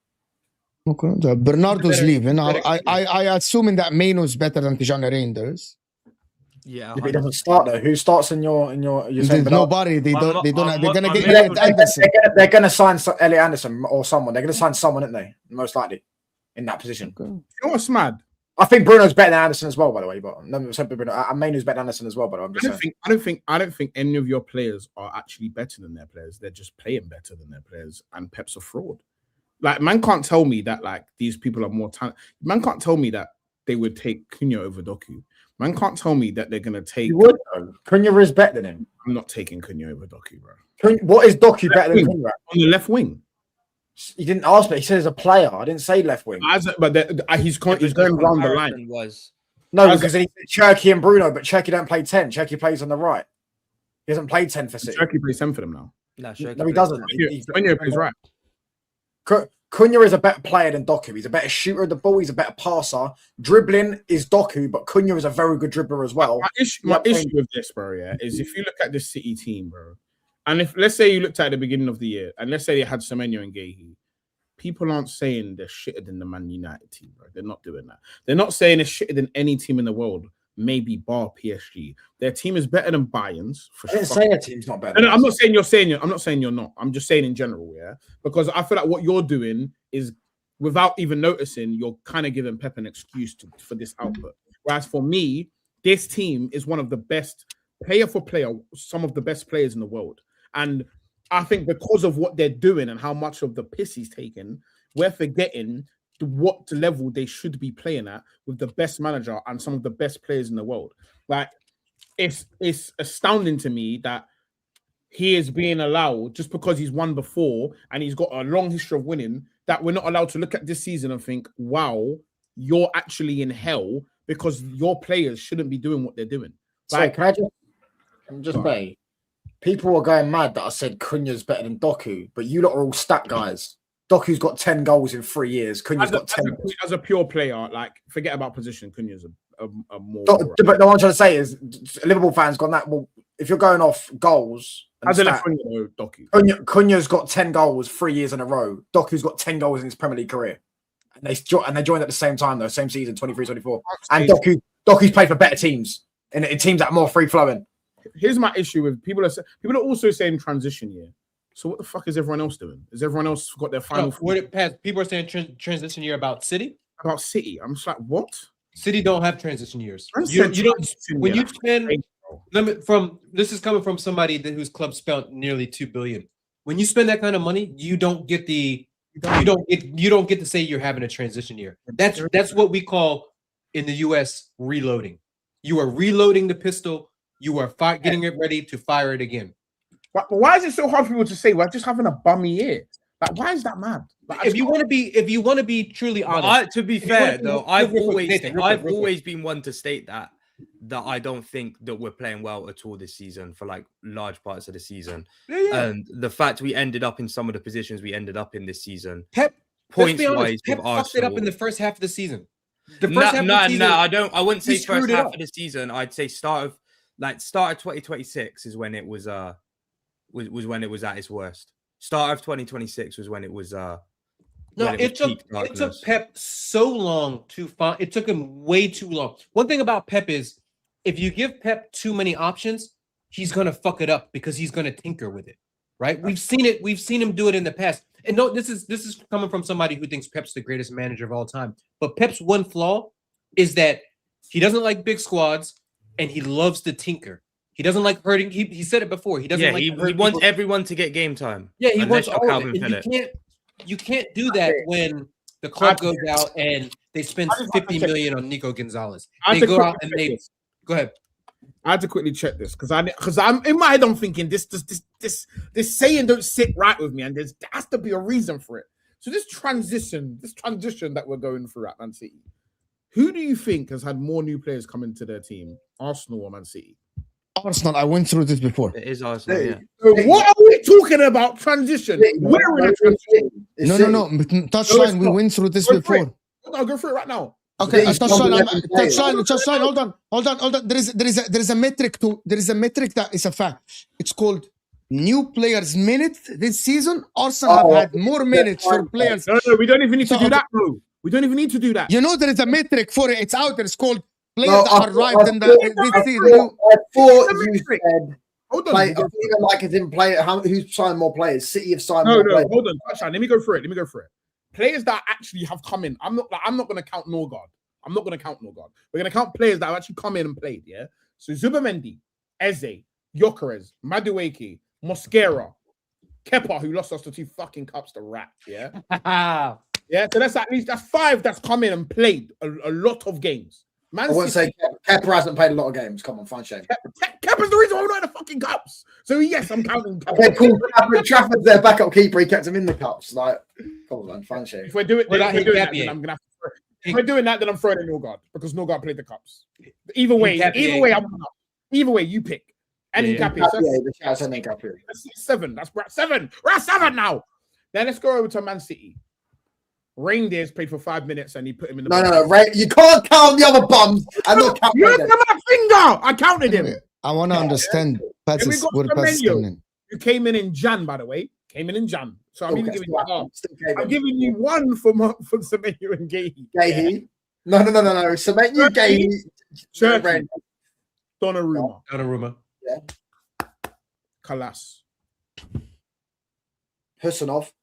Okay. So Bernardo's leaving. I assuming that Maino's better than Tijani Reinders. yeah. If he doesn't start though, who starts in your There's nobody. They're gonna get They're- Elliot Anderson. They're going to sign Elliot Anderson or someone. They're going to sign someone, aren't they? Most likely in that position. Okay. You know what's mad? I think Bruno's better than Anderson as well, by the way. But no, Bruno. I mean, who's better than Anderson as well. But I'm just saying. I don't think any of your players are actually better than their players. They're just playing better than their players, and Pep's a fraud. Like, man can't tell me that like these people are more talented. Man can't tell me that they would take Cunha over Doku. Man can't tell me that they're gonna take. You would though. Cunha is better than him. I'm not taking Cunha over Doku, bro. What is Doku better than Cunha? On the left wing. He didn't ask me. He says a player. I didn't say left wing. He's going around the line. No, because then he said Cherky and Bruno, but Cherky don't play 10. Cherky plays on the right. He hasn't played 10 for City. Cherky plays 10 for them now. No, he doesn't. Cunha plays right. Cunha is a better player than Doku. He's a better shooter of the ball. He's a better passer. Dribbling is Doku, but Cunha is a very good dribbler as well. My issue with this, bro, yeah, is if you look at this City team, bro, and if let's say you looked at the beginning of the year, and let's say they had Semenyo and Gahey, people aren't saying they're shitter than the Man United team, bro. They're not doing that. They're not saying they're shitter than any team in the world, maybe bar PSG. Their team is better than Bayern's. For I didn't sure. say a team's not better. No, I'm not saying you're saying I'm not saying you're not. I'm just saying in general, yeah. Because I feel like what you're doing is, without even noticing, you're kind of giving Pep an excuse for this output. Whereas for me, this team is one of the best player for player, some of the best players in the world. And I think because of what they're doing and how much of the piss he's taken, we're forgetting what level they should be playing at with the best manager and some of the best players in the world. Like, it's astounding to me that he is being allowed, just because he's won before and he's got a long history of winning, that we're not allowed to look at this season and think, wow, you're actually in hell because your players shouldn't be doing what they're doing. Like, can I just say, people were going mad that I said Cunha's better than Doku, but you lot are all stat guys. Doku's got 10 goals in 3 years. Cunha's got 10. As a pure player, like, forget about position. Cunha's a more. But what I'm trying to say is, Liverpool fans gone that. Well, if you're going off goals, as a left winger, though, Doku. Cunha's got 10 goals 3 years in a row. Doku's got 10 goals in his Premier League career, and they joined at the same time though, same season, 23-24. And Doku's played for better teams in teams that are more free flowing. Here's my issue with people are also saying transition year. So what the fuck is everyone else doing? Is everyone else got their final? People are saying transition year about City. About City, I'm just like, what? City don't have transition years. You don't. When you spend, this is coming from somebody whose club spent nearly $2 billion. When you spend that kind of money, you don't get to say you're having a transition year. That's what we call in the US reloading. You are reloading the pistol. You are getting it ready to fire it again. But why is it so hard for people to say we're just having a bummy year? Like, why is that mad? Like, if you want to be truly honest, to be fair though, I've always been one to state that that I don't think that we're playing well at all this season for like large parts of the season. Yeah. And the fact we ended up in some of the positions we ended up in this season, Pep, points let's be honest, wise, Pep with fucked it up Arsenal. in the first half of the season. The first half of the season, I wouldn't say he first screwed it half up. of the season. I'd say start of 2026 is when it was when it was at its worst. Start of 2026 was when it was No, when it took Pep so long to find. It took him way too long. One thing about Pep is, if you give Pep too many options, he's gonna fuck it up because he's gonna tinker with it. Right? We've seen it. We've seen him do it in the past. And no, this is coming from somebody who thinks Pep's the greatest manager of all time. But Pep's one flaw is that he doesn't like big squads and he loves to tinker. He doesn't like hurting. He said it before. He doesn't like. He wants everyone to get game time. Yeah, he wants you're all of it. And you can't do that when the club goes out and they spend 50 million on Nico Gonzalez. They go out and they go ahead. I had to quickly check this because I'm in my head. I'm thinking this saying don't sit right with me, and there has to be a reason for it. So this transition that we're going through at Man City, who do you think has had more new players come into their team, Arsenal or Man City? Arsenal. I went through this before. It is Arsenal. Yeah. So what are we talking about? Transition? We're in a transition. No. Touchline. We went through this before. I'll go through it right now. Okay, touchline. Hold on. There is a metric that is a fact. It's called new players minutes this season. Arsenal have had more minutes for players. No, we don't even need to do that, bro. We don't even need to do that. You know there is a metric for it. It's out there. It's called players that arrived in this season. I thought you said. Hold on. Even like it didn't play. Who's signed more players? City have signed more players. Hold on. Touchline. Let me go through it. Players that actually have come in. I'm not going to count Norgard. We're going to count players that have actually come in and played. Yeah. So Zubamendi, Eze, Gyökeres, Madueke, Mosquera, Kepa, who lost us the 2 fucking cups to Rat. Yeah. Yeah. So that's 5 that's come in and played a lot of games. I wouldn't say Kepa hasn't played a lot of games. Come on, fine shame. Kepa's the reason why we're not in the fucking cups. So yes, I'm counting. Okay, cool. Trafford's their backup keeper. He kept him in the cups. Like, come on, man, fine shame. If we're doing that, then I'm gonna have to. If we're doing that, then I'm throwing in Norgard because Norgard played the cups. Either way, you pick. And Nkapie. That's 7. We're at 7. We're at 7 now. Then let's go over to Man City. Reindeers played for 5 minutes and he put him in the No. You can't count the other bums and not count you look at my finger. I counted him. I want to understand. You came in Jan, by the way. So I'm even giving you half. I'm giving you 1 for Semenyo and Gahey. No. Semenyo, Gahey, Donnarumma. Yeah. Kalas. Husanov.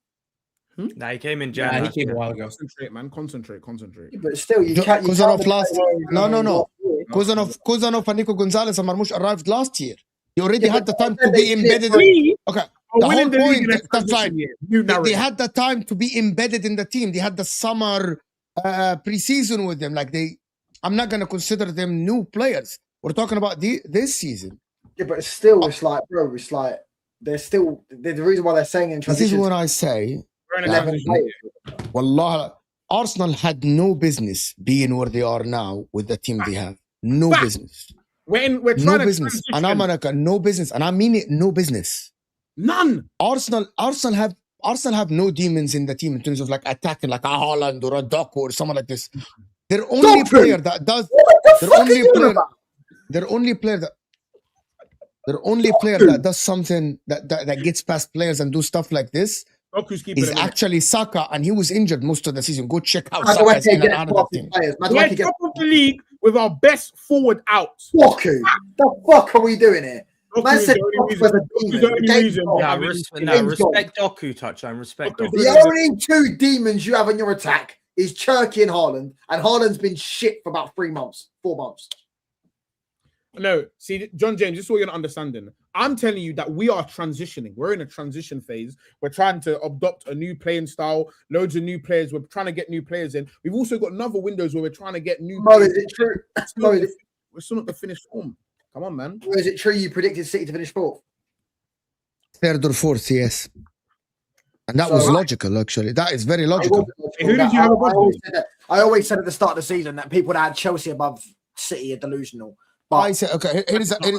Nah, he came in Jan. He came a while ago. Concentrate. But still, you can't. Kuzanov last. No. Kuzanov and Nico Gonzalez and Marmoush arrived last year. He already had the time to be embedded. Okay. The whole point, that's right. They had the time to be embedded in the team. They had the summer preseason with them. I'm not going to consider them new players. We're talking about this season. Yeah, but still, it's like, bro, they're still, the reason why they're saying in transition. This is what I say. Wallah, Arsenal had no business being where they are now with the team they have. No business. We're trying to business. And I'm no business. And I mean it, no business. None. Arsenal have no demons in the team in terms of like attacking like a Haaland or a Doku or someone like this. Their only player that does their only player that does something that gets past players and do stuff like this is actually Saka, and he was injured most of the season. Go check out Saka's in and out of the team. We're top of the league with our best forward out. Doku. The fuck are we doing here? Man said respect Doku, touchline. Respect Doku. The only 2 demons you have in your attack is Cherky and Haaland's been shit for about 4 months. No, see, John James, this is what you're not understanding. I'm telling you that we are transitioning. We're in a transition phase. We're trying to adopt a new playing style, loads of new players. We're trying to get new players in. We've also got another windows where we're trying to get new players. Is it true? We're still not the finished form. Come on, man. Or is it true you predicted City to finish 4th? 3rd or 4th, yes. And that was logical, actually. That is very logical. Who did you have I always said at the start of the season that people that had Chelsea above City are delusional. I said, okay,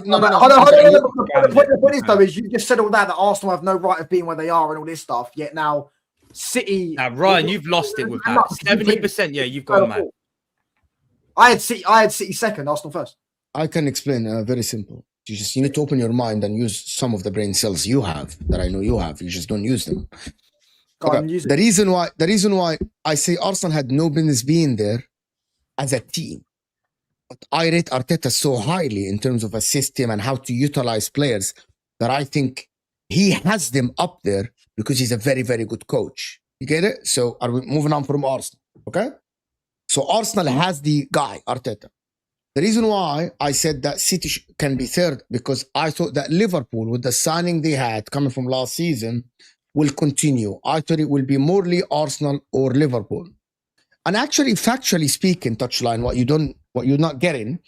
no. Hold on. The point is, though, is you just said all that Arsenal have no right of being where they are and all this stuff, yet now City... Now, Ryan, you've lost it with that. 70%, yeah, you've gone mad. I had City second, Arsenal first. I can explain, very simple. You need to open your mind and use some of the brain cells you have, that I know you have. You just don't use them. The reason why I say Arsenal had no business being there as a team. But I rate Arteta so highly in terms of a system and how to utilize players that I think he has them up there because he's a very, very good coach. You get it? So are we moving on from Arsenal? Okay? So Arsenal has the guy, Arteta. The reason why I said that City can be third, because I thought that Liverpool, with the signing they had coming from last season, will continue. I thought it will be morely Arsenal or Liverpool. And actually, factually speaking, Touchline, what you're not getting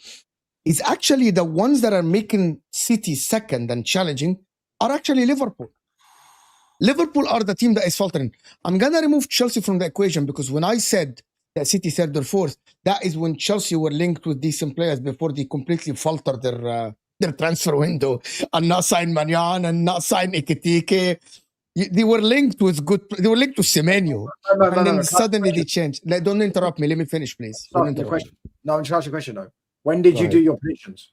is actually the ones that are making City second and challenging are actually Liverpool. Liverpool are the team that is faltering. I'm going to remove Chelsea from the equation because when I said that City third or fourth, that is when Chelsea were linked with decent players before they completely faltered their transfer window and not sign Manyan and not sign Ekitike. They were linked with they were linked to Semenyo. And then suddenly they changed. Don't interrupt me. Let me finish, please. No, I'm trying to ask you a question, though. When did you do your predictions?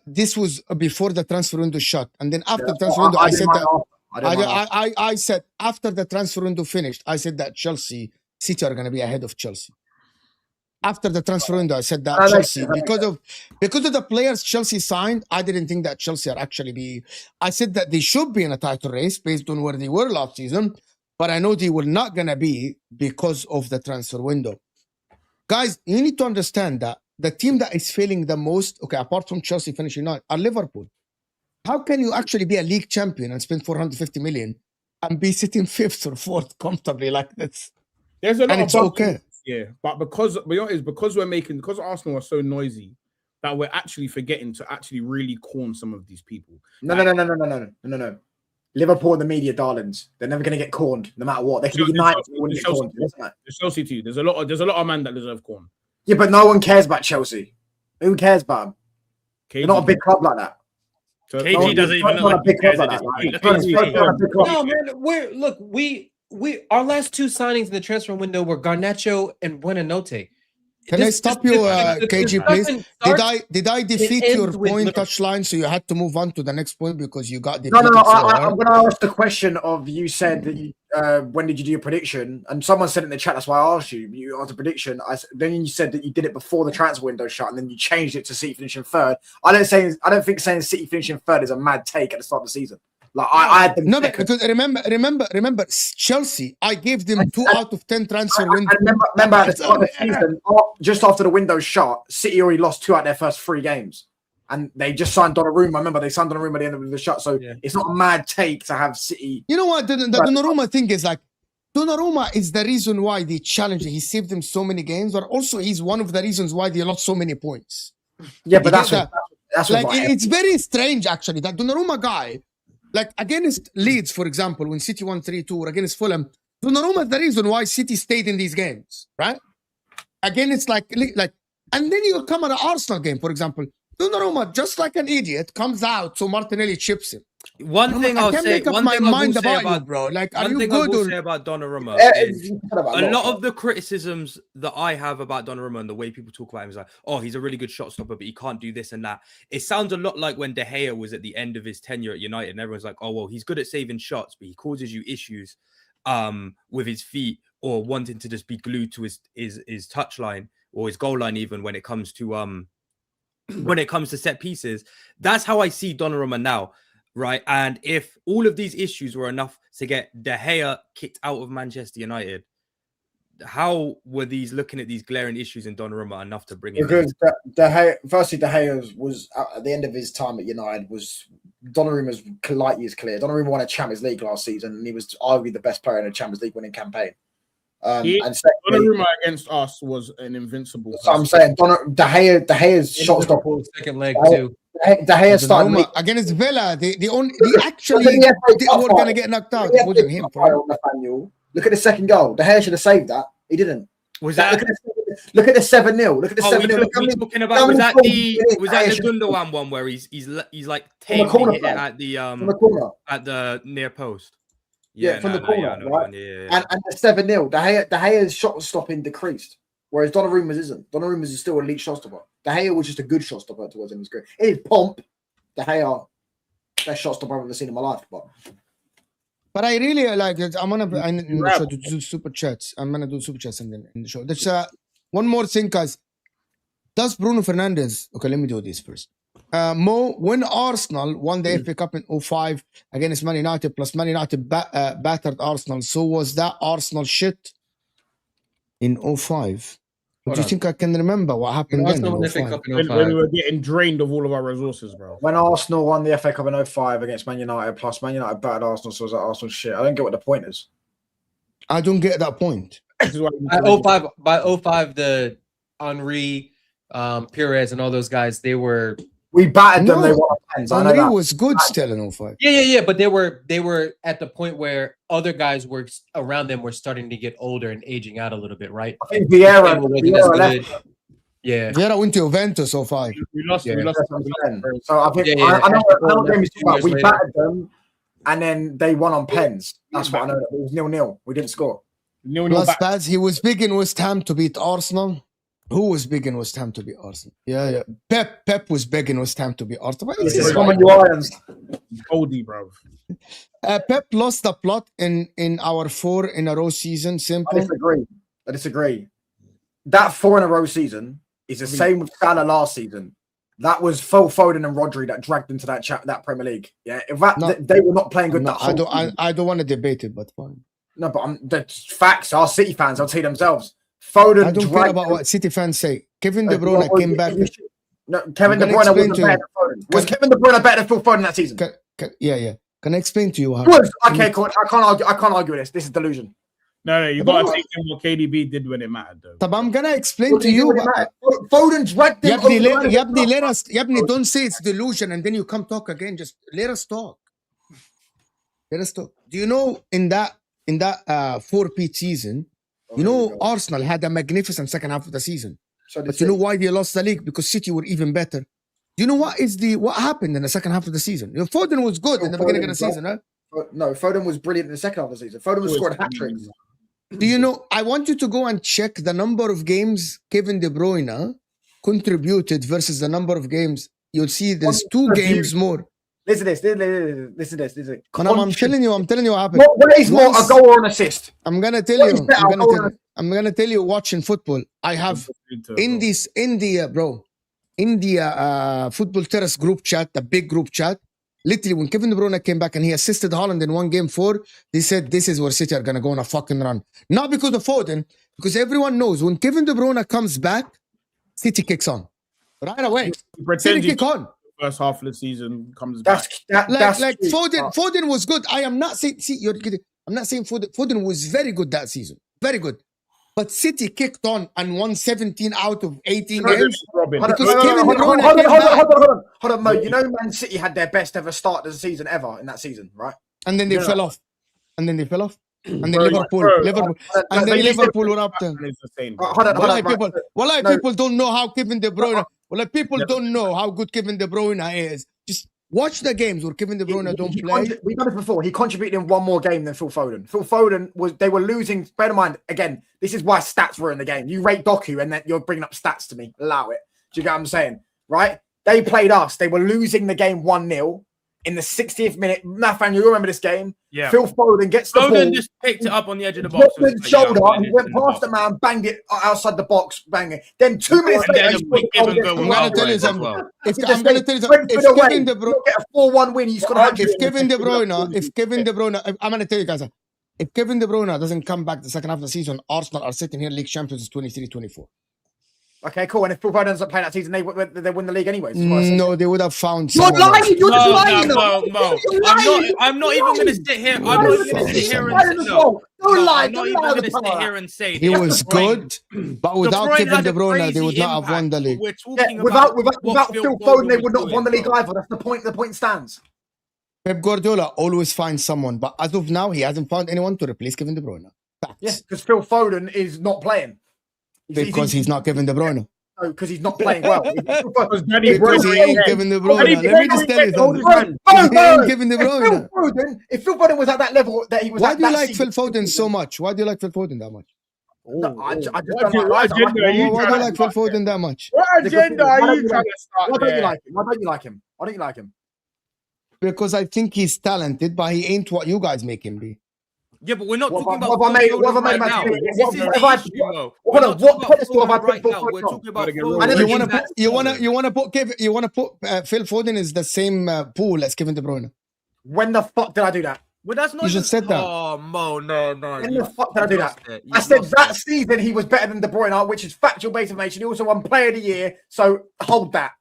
This was before the transfer window shut. And then after the transfer window, I said that I said after the transfer window finished, I said that City are going to be ahead of Chelsea. After the transfer window, I said that Chelsea, because of the players Chelsea signed, I didn't think that Chelsea are actually I said that they should be in a title race based on where they were last season, but I know they were not going to be because of the transfer window. Guys, you need to understand that the team that is failing the most, okay, apart from Chelsea finishing ninth, are Liverpool. How can you actually be a league champion and spend 450 million and be sitting fifth or fourth comfortably like this? There's a lot and of it's okay. Yeah, but because Arsenal are so noisy that we're actually forgetting to actually really corn some of these people. No. Liverpool and the media darlings. They're never going to get corned, no matter what. They can be united. There's Chelsea too. There's a lot of men that deserve corn. Yeah, but no one cares about Chelsea. Who cares about them? They're not a big club like that. KG doesn't even know like he cares at this point. No, man. Look, our last two signings in the transfer window were Garnacho and Buenanote. Can I stop you, KG, please? Did I defeat your point, Touchline, so you had to move on to the next point because you got defeated? No. I'm going to ask the question of you said that you, when did you do your prediction? And someone said in the chat, that's why I asked you. You asked a prediction. Then you said that you did it before the transfer window shut, and then you changed it to City finishing third. I don't think saying City finishing third is a mad take at the start of the season. Like I had them. No, because remember, Chelsea. I gave them 2 out of 10 transfer window. Remember at the start of the season, just after the window shut, City already lost 2 out of their first 3 games, and they just signed Donnarumma. Remember, they signed Donnarumma at the end of the shut, so it's not a mad take to have City. You know what? The Donnarumma thing is like, Donnarumma is the reason why they challenged. He saved them so many games, but also he's one of the reasons why they lost so many points. Yeah, but that's like it's very strange actually that Donnarumma guy. Like against Leeds, for example, when City won 3-2 or against Fulham, Donnarumma is the reason why City stayed in these games, right? Again, it's like, and then you come at an Arsenal game, for example, Donnarumma, just like an idiot, comes out so Martinelli chips him. One thing I'll say about you, bro. Like, are you good? I will say about Donnarumma is a lot of the criticisms that I have about Donnarumma and the way people talk about him is like, oh, he's a really good shot stopper, but he can't do this and that. It sounds a lot like when De Gea was at the end of his tenure at United, and everyone's like, oh, well, he's good at saving shots, but he causes you issues with his feet or wanting to just be glued to his touchline or his goal line, even when it comes to set pieces. That's how I see Donnarumma now. Right. And if all of these issues were enough to get De Gea kicked out of Manchester United, how were these looking at these glaring issues in Donnarumma enough to bring him? Because De Gea was at the end of his time at United was Donnarumma's light years clear. Donnarumma won a Champions League last season, and he was arguably the best player in a Champions League winning campaign. And Donnarumma against us was an invincible. So I'm saying De Gea's shot stopper second leg too. De Gea started against Villa. They were going to get knocked out. It wasn't him. Look at the second goal. De Gea should have saved that. He didn't. Was that Look at the 7-0. Look at the 7-0. We're talking about was that the Gundogan one where he's like tamely hit it at the near post? From the corner, right? Yeah. And the 7-0. De Gea's shot stopping decreased, whereas Donnarumma's isn't. Donnarumma's is still elite shot stopper. De Gea was just a good shot stopper towards him. His career. It is pomp. De Gea, best shot stopper I've ever seen in my life, But I really like it. I'm gonna do super chats. I'm gonna do super chats in the show. There's one more thing, guys. Does Bruno Fernandes? Okay, let me do this first. Mo, when Arsenal won the FA Cup in 05 against Man United, plus Man United battered Arsenal, so was that Arsenal shit in 05? Do you think I can remember what happened then? When we were getting drained of all of our resources, bro. When Arsenal won the FA Cup in 05 against Man United, plus Man United battered Arsenal, so was that Arsenal shit? I don't get what the point is. I don't get that point. By 05, the Henry, Perez, and all those guys, we battered them. They won pens. Henry was good still in 05. Yeah. But they were at the point where other guys were around them were starting to get older and aging out a little bit, right? I think Vieira left. Yeah, Vieira went to Juventus 05. We lost. So I think I know what game he's talking about. We battered them, and then they won on pens. That's what I know. It was 0-0. We didn't score. Plus, Baz, he was big in West Ham to beat Arsenal. Who was big in West Ham to beat Arsenal? Yeah. Pep was big in West Ham to beat Arsenal. Cody, bro. Pep lost the plot in our 4 in a row season. Simple. I disagree. That 4 in a row season is the same with Salah last season. That was Phil Foden and Rodri that dragged into that Premier League. Yeah, in fact, they were not playing good. I don't want to debate it, but fine. No, but the facts are City fans. I'll tell you themselves. Foden. I don't care about what City fans say. Kevin De Bruyne came back. No, Kevin De Bruyne wasn't better than Foden. Was Kevin De Bruyne better than Phil Foden that season? Yeah. Can I explain to you how? Okay, cool. I can't argue with this. This is delusion. No, you got to take in what KDB did when it mattered, though. I'm gonna explain to you. Foden dragged them. Yabni, don't say it's delusion and then you come talk again. Just let us talk. Do you know in that 4P season, Arsenal had a magnificent second half of the season. But you know why they lost the league? Because City were even better. Do you know what happened in the second half of the season? Foden was good in the beginning of the season, huh? No, Foden was brilliant in the second half of the season. Foden was scoring hat-tricks. Do you know, I want you to go and check the number of games Kevin De Bruyne contributed versus the number of games. You'll see there's 2 games more. Listen to this. I'm telling you what happened. What is more, a goal or an assist? I'm gonna tell you watching football. I have in the Football Terrace group chat, the big group chat, literally when Kevin De Bruyne came back and he assisted Haaland in 1 game 4, they said this is where City are gonna go on a fucking run. Not because of Foden, because everyone knows when Kevin De Bruyne comes back, City kicks on. Right away. City kick on. First half of the season comes back. Foden was good. I am not saying I'm not saying Foden was very good that season. Very good. But City kicked on and won 17 out of 18 games. Hold on, Mo. You know Man City had their best ever start of the season ever in that season, right? And then they fell off. And then Liverpool were up there. People don't know how Kevin De Bruyne. People don't know how good Kevin De Bruyne is. Just watch the games where Kevin De Bruyne don't play. We done it before. He contributed in 1 more game than Phil Foden. Phil Foden they were losing. Bear in mind, again, this is why stats were in the game. You rate Doku and then you're bringing up stats to me. Allow it. Do you get what I'm saying? Right? They played us. They were losing the game 1-0 in the 60th minute. Nathan, you remember this game? Yeah. Phil Foden gets the ball. Foden just picked it up on the edge of the box. His shoulder, he went past the man, banged it outside the box, bang it. Then 2 minutes later, I'm going to tell you something. If Kevin De Bruyne get a 4-1 win, he's got to if Kevin De Bruyne, I'm going to tell you guys, if Kevin De Bruyne doesn't come back the second half of the season, Arsenal are sitting here league champions 23-24. Okay, cool. And if Phil Foden doesn't play that season, they win the league anyways. No, they would have found. You're lying. You're lying. No. I'm not even going to sit here. I'm not even going to sit here and say he was good, but without Kevin De Bruyne, they would not have won the league. We're talking without Phil Foden, they would not have won the league either. That's the point. The point stands. Pep Guardiola always finds someone, but as of now, he hasn't found anyone to replace Kevin De Bruyne. Yeah, because Phil Foden is not playing. Because he's not giving De Bruyne. No, because he's not playing well. Because Danny Because he ain't giving De Bruyne. Let me just tell you something. He ain't giving De Bruyne. If Phil Foden was at that level that he was Why at do you that like season, Phil Foden so much? Why do you like Phil Foden that much? No, I just What don't like agenda are you Why do trying you to like Phil start Foden that much? What agenda Why are don't you you trying to start Why don't you there? like him? Why don't you like him? Why don't you like him? Because I think he's talented, but he ain't what you guys make him be. Yeah, but we're not What talking have about I made- Phil what have I Foden made right my now. team? This What is have the I- issue, Mo. hold We're on, not what talking about pedestal have I Foden put right Phil now. Foden We're on? talking about Gotta get Foden real. I know You you want to in put that you want to season. you want to put you want to put Phil Foden is the same pool as Kevin De Bruyne. When the fuck did I do that? Well, that's not You even... just said that. Oh, Mo, no. When you- the fuck did I do you've that? lost it. I You've said lost that it. season he was better than De Bruyne, which is factual based information. He also won Player of the Year, so hold that.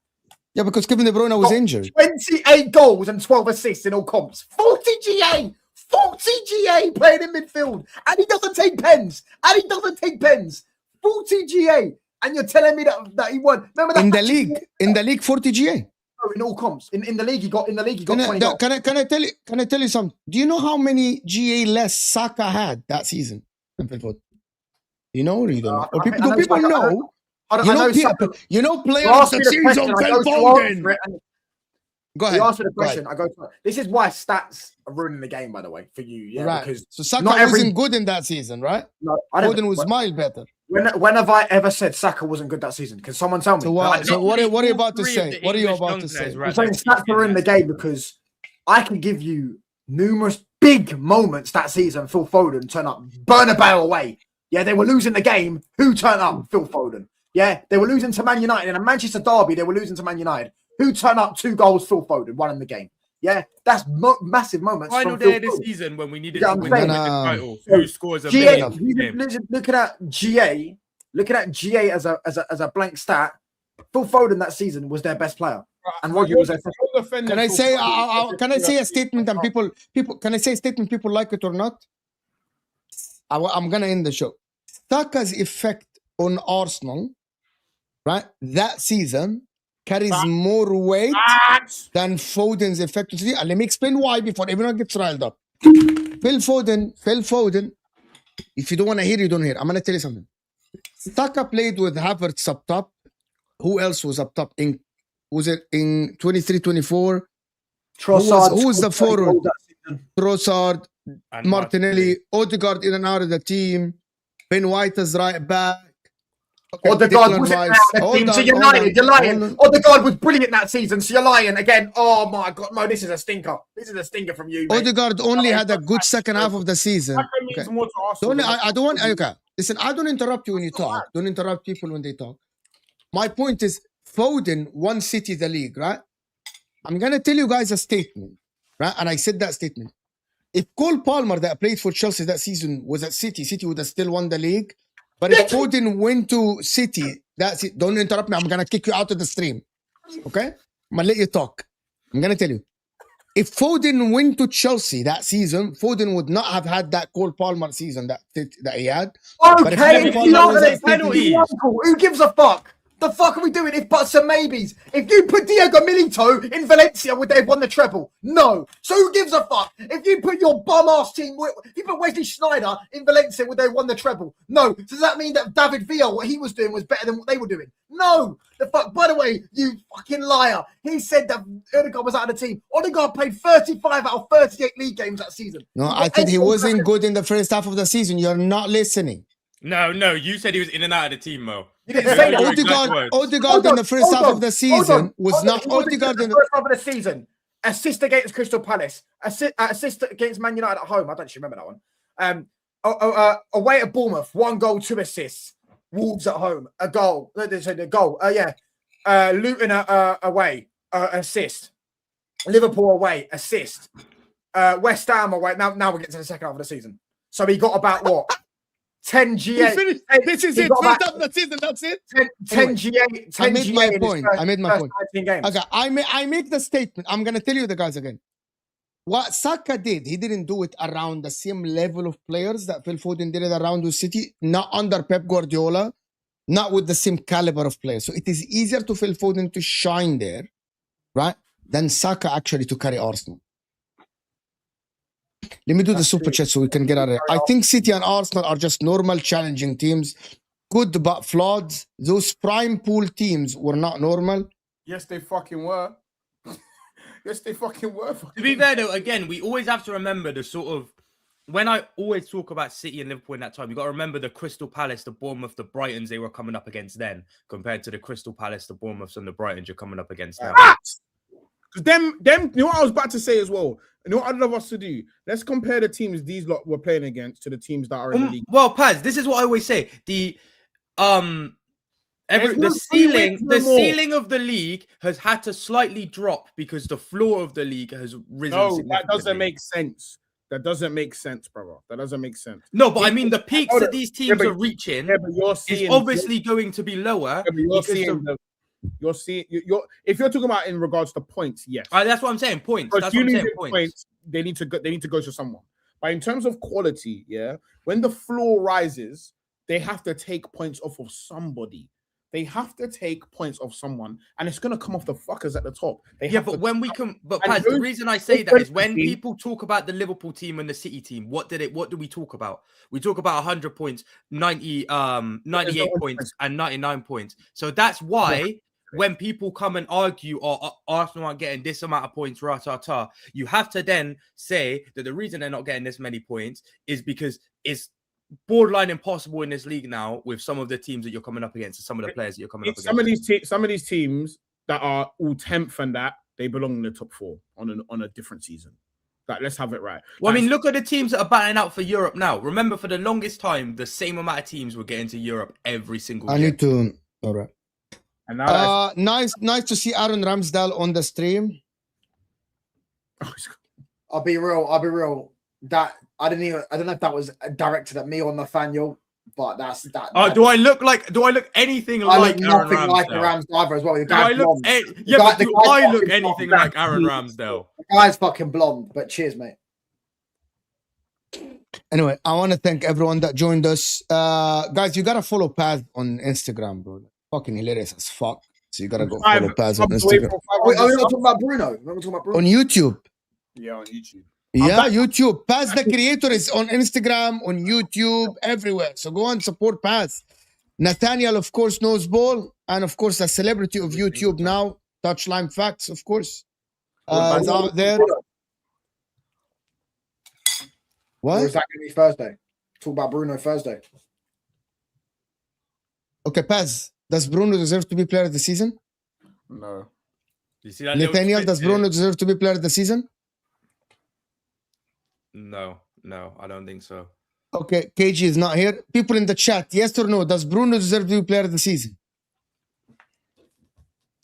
Yeah, because Kevin De Bruyne was Got injured. 28 goals and 12 assists in all comps. 40 GA! 40 GA playing in midfield. And he doesn't take pens. 40 GA. And you're telling me that he won. Remember that In the match league 40 GA. in all comps. In the league he got 20 goals. Can I tell you something? Do you know how many GA less Saka had that season than Phil Foden? You know or you don't know? Or I people, know do people Saka- know? I You know, know Saka- you know player You of asked the me the question, season, I Phil go to answer Foden. it, and Go ahead. you answer the Go ahead. question. I go to it. This is why stats are ruining the game, by the way, for you. Yeah, Right. because So Saka not every- wasn't good in that season, right? no, I don't. Foden was mild better. When have I ever said Saka wasn't good that season? Can someone tell me? So what? So what are you about to All three of say? the What are you English about to young say? guys were I'm at saying their stats peak are in the that game because I can give you numerous big moments that season. Phil Foden turned up, Bernabeu away. Yeah, they were losing the game. Who turned up? Phil Foden. Yeah, they were losing to Man United in a Manchester derby. They were losing to Man United. Who turned up? 2 goals. Phil Foden won in the game. Yeah, that's massive moments. Final from day of Phil the Foden. season when we needed Yeah, to I'm win the saying. title. So, Who scores a GA, million games? looking at GA, as a blank stat. Phil Foden that season was their best player, and Roger was their second. Can I say? Can I say a statement and people? Can I say a statement? People like it or not? I'm gonna end the show. Saka's effect on Arsenal, right? That season carries more weight than Foden's effect. And let me explain why before everyone gets riled up. Phil Foden. If you don't want to hear, you don't hear. I'm gonna tell you something. Saka played with Havertz up top. Who else was up top? Was it in 23-24? Who was the forward? Trossard, And Martinelli, Odegaard in and out of the team. Ben White is right back. Okay, Odegaard Declan wasn't Rice. out of the team, so you're lying. You're lying. Hold on. Odegaard was brilliant that season, so you're lying again. Oh my god, Mo, this is a stinker. This is a stinker from you, mate. Odegaard only had a good second half of the season. Saka means Okay. more to Arsenal. I don't want. Okay, listen. I don't interrupt you when you talk. Don't interrupt people when they talk. My point is, Foden won City the league, right? I'm gonna tell you guys a statement, right? And I said that statement. If Cole Palmer that played for Chelsea that season was at City, City would have still won the league. But if Foden went to City, that's it. Don't interrupt me. I'm gonna kick you out of the stream. Okay? I'm gonna let you talk. I'm gonna tell you. If Foden went to Chelsea that season, Foden would not have had that Cole Palmer season that he had. But if Okay, Cole you Palmer know was that at City, who gives a fuck? The fuck are we doing if buts and maybes? If you put Diego Milito in Valencia, would they have won the treble? No. So who gives a fuck? If you put your bum-ass team, if you put Wesley Sneijder in Valencia, would they have won the treble? No. So does that mean that David Villa, what he was doing, was better than what they were doing? No. The fuck. By the way, you fucking liar. He said that Odegaard was out of the team. Odegaard played 35 out of 38 league games that season. no, I said he wasn't good in the first half of the season. You're not listening. No, you said he was in and out of the team, Mo. You didn't say that. Odegaard in the first half of the season was not Odegaard in the first half of the season. Assist against Crystal Palace. Assist against Man United at home. I don't actually remember that one. Away at Bournemouth, 1 goal, 2 assists. Wolves at home, a goal. The goal. Luton away, assist. Liverpool away, assist. West Ham away. Now we're getting to the second half of the season. So he got about what? 10 GA. This is it. First half of the season. That's it. 10 GA. 10 I made GA my point. I made my point. 19 games. Okay, I make the statement. I'm gonna tell you the guys again. What Saka did, he didn't do it around the same level of players that Phil Foden did it around with City. Not under Pep Guardiola. Not with the same caliber of players. So it is easier to Phil Foden to shine there, right, than Saka actually to carry Arsenal. Let me do the super chat so we can get out of it. I think City and Arsenal are just normal challenging teams. good but flawed. Those prime pool teams were not normal. Yes, they fucking were. Yes, they fucking were. To be fair, though, again, we always have to remember the sort of, when I always talk about City and Liverpool in that time, you got to remember the Crystal Palace, the Bournemouth, the Brightons they were coming up against then, compared to the Crystal Palace, the Bournemouths, and the Brightons you're coming up against now. Because them, you know what I was about to say as well? You know what I'd love us to do? Let's compare the teams these lot were playing against to the teams that are in the league. Well, Paz, this is what I always say. The ceiling of the league has had to slightly drop because the floor of the league has risen. No, that doesn't make sense. That doesn't make sense, brother. That doesn't make sense. No, but I mean the peaks that these teams are reaching is obviously going to be lower. You're seeing if you're talking about in regards to points, yes. That's what I'm saying. Points. That's what I'm saying. Points. They need to go to someone. But in terms of quality, yeah, when the floor rises, they have to take points off of somebody. They have to take points off someone, and it's gonna come off the fuckers at the top. Paz, the reason I say that is when people talk about the Liverpool team and the City team, what do we talk about? We talk about 100 points, 98 points, and 99 points. So that's why when people come and argue, Arsenal aren't getting this amount of points, you have to then say that the reason they're not getting this many points is because it's borderline impossible in this league now with some of the teams that you're coming up against and some of the players that you're coming up against. Some of these teams that are all 10th and that they belong in the top 4 on a different season. Like, let's have it right. Well, I mean, look at the teams that are battling out for Europe now. Remember, for the longest time, the same amount of teams were getting to Europe every single year. I need to. All right. And now nice to see Aaron Ramsdale on the stream. I'll be real. That I don't know if that was directed at me or Nathaniel, but that's that. Do I look anything like Aaron Ramsdale? Like Ramsdale as well. The do I look anything like Aaron Ramsdale? The guy's fucking blonde, but cheers, mate. Anyway, I want to thank everyone that joined us. Guys, you gotta follow Paz on Instagram, bro. Fucking hilarious as fuck. So you gotta go follow Paz on Instagram. We're not talking about Bruno. On YouTube. Yeah, on YouTube. Yeah, YouTube. Paz the Creator is on Instagram, on YouTube, everywhere. So go and support Paz. Nathaniel, of course, knows ball. And of course, a celebrity of YouTube now. Touchline Facts, of course. Is out there. What? Or is that going to be Thursday? Talk about Bruno Thursday. Okay, Paz. Does Bruno deserve to be player of the season? No. You see that Nathaniel, does Bruno deserve to be player of the season? No, I don't think so. Okay, KG is not here. People in the chat, yes or no? Does Bruno deserve to be player of the season?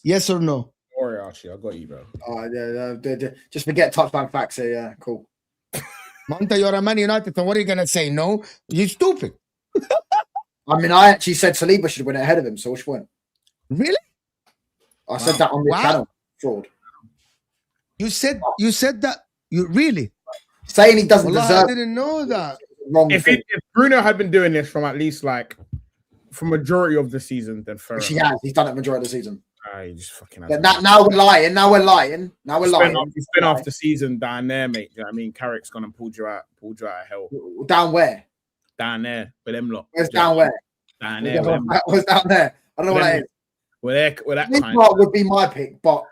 Yes or no? Don't worry, Archie, I got you, bro. Just forget touchdown facts here. Yeah, cool. Manta, you're a Man United, and what are you gonna say? No, you stupid. I mean, I actually said Saliba should win ahead of him, so which one? Really? I said that on the channel. Fraud. You said that. You really? Saying he doesn't deserve. I didn't know that. Wrong. If Bruno had been doing this from at least for majority of the season, then fair enough. He has. He's done it majority of the season. He just fucking has. Now we're lying. He spent off the season down there, mate. You know what I mean? Carrick's gone and pulled you out of hell. Down where? Down there, with them lot. Where's down where? Down there. Where's down there? I don't know what that is. Where that this part would be my pick, but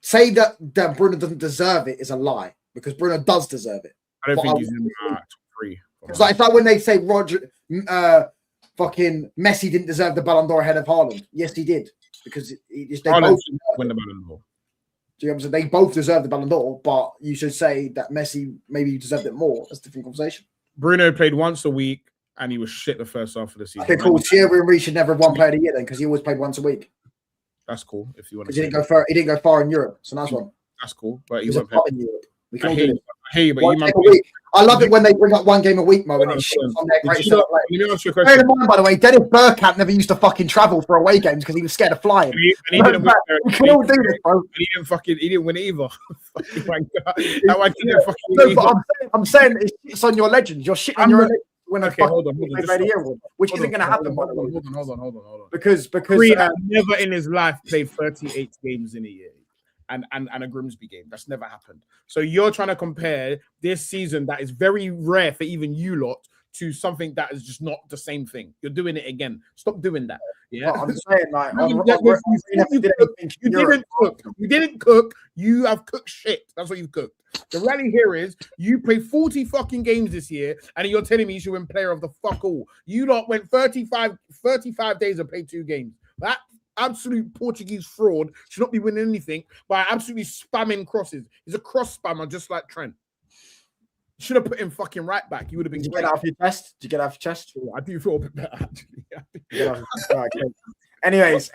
say that Bruno doesn't deserve it is a lie because Bruno does deserve it. I don't think he's in top 3. It's like when they say fucking Messi didn't deserve the Ballon d'Or ahead of Haaland. Yes, he did because they both win the Ballon d'Or. Do you understand? They both deserve the Ballon d'Or, but you should say that Messi maybe deserved it more. That's a different conversation. Bruno played once a week and he was shit the first half of the season. Okay, cool. Thierry Henry should never have won Player of the Year then because he always played once a week. That's cool if you want to. He didn't go far in Europe, so nice one. That's cool, but he went in Europe. We can all do it. Hey, but I love it when they bring up one game a week, Mo, and it's shit on their greatest ever players. Bear in mind, by the way, Dennis Bergkamp never used to fucking travel for away games because he was scared of flying. We can all do this, bro. He didn't win it either. I'm saying it's on your legends. You're shitting on your legends. Hold on. Which isn't going to happen, by the way. Hold on. Because never in his life played 38 games in a year. And a Grimsby game. That's never happened. So you're trying to compare this season that is very rare for even you lot to something that is just not the same thing. You're doing it again. Stop doing that. Yeah, I'm saying like you didn't cook. You have cooked shit. That's what you've cooked. The rally here is you played 40 fucking games this year, and you're telling me you should win player of the fuck all. You lot went 35 days and played 2 games. That absolute Portuguese fraud should not be winning anything by absolutely spamming crosses. He's a cross spammer just like Trent. Should have put him fucking right back. You would have been. Did you get out of your chest? Did you get out of your chest? I do feel a bit better actually. Anyways,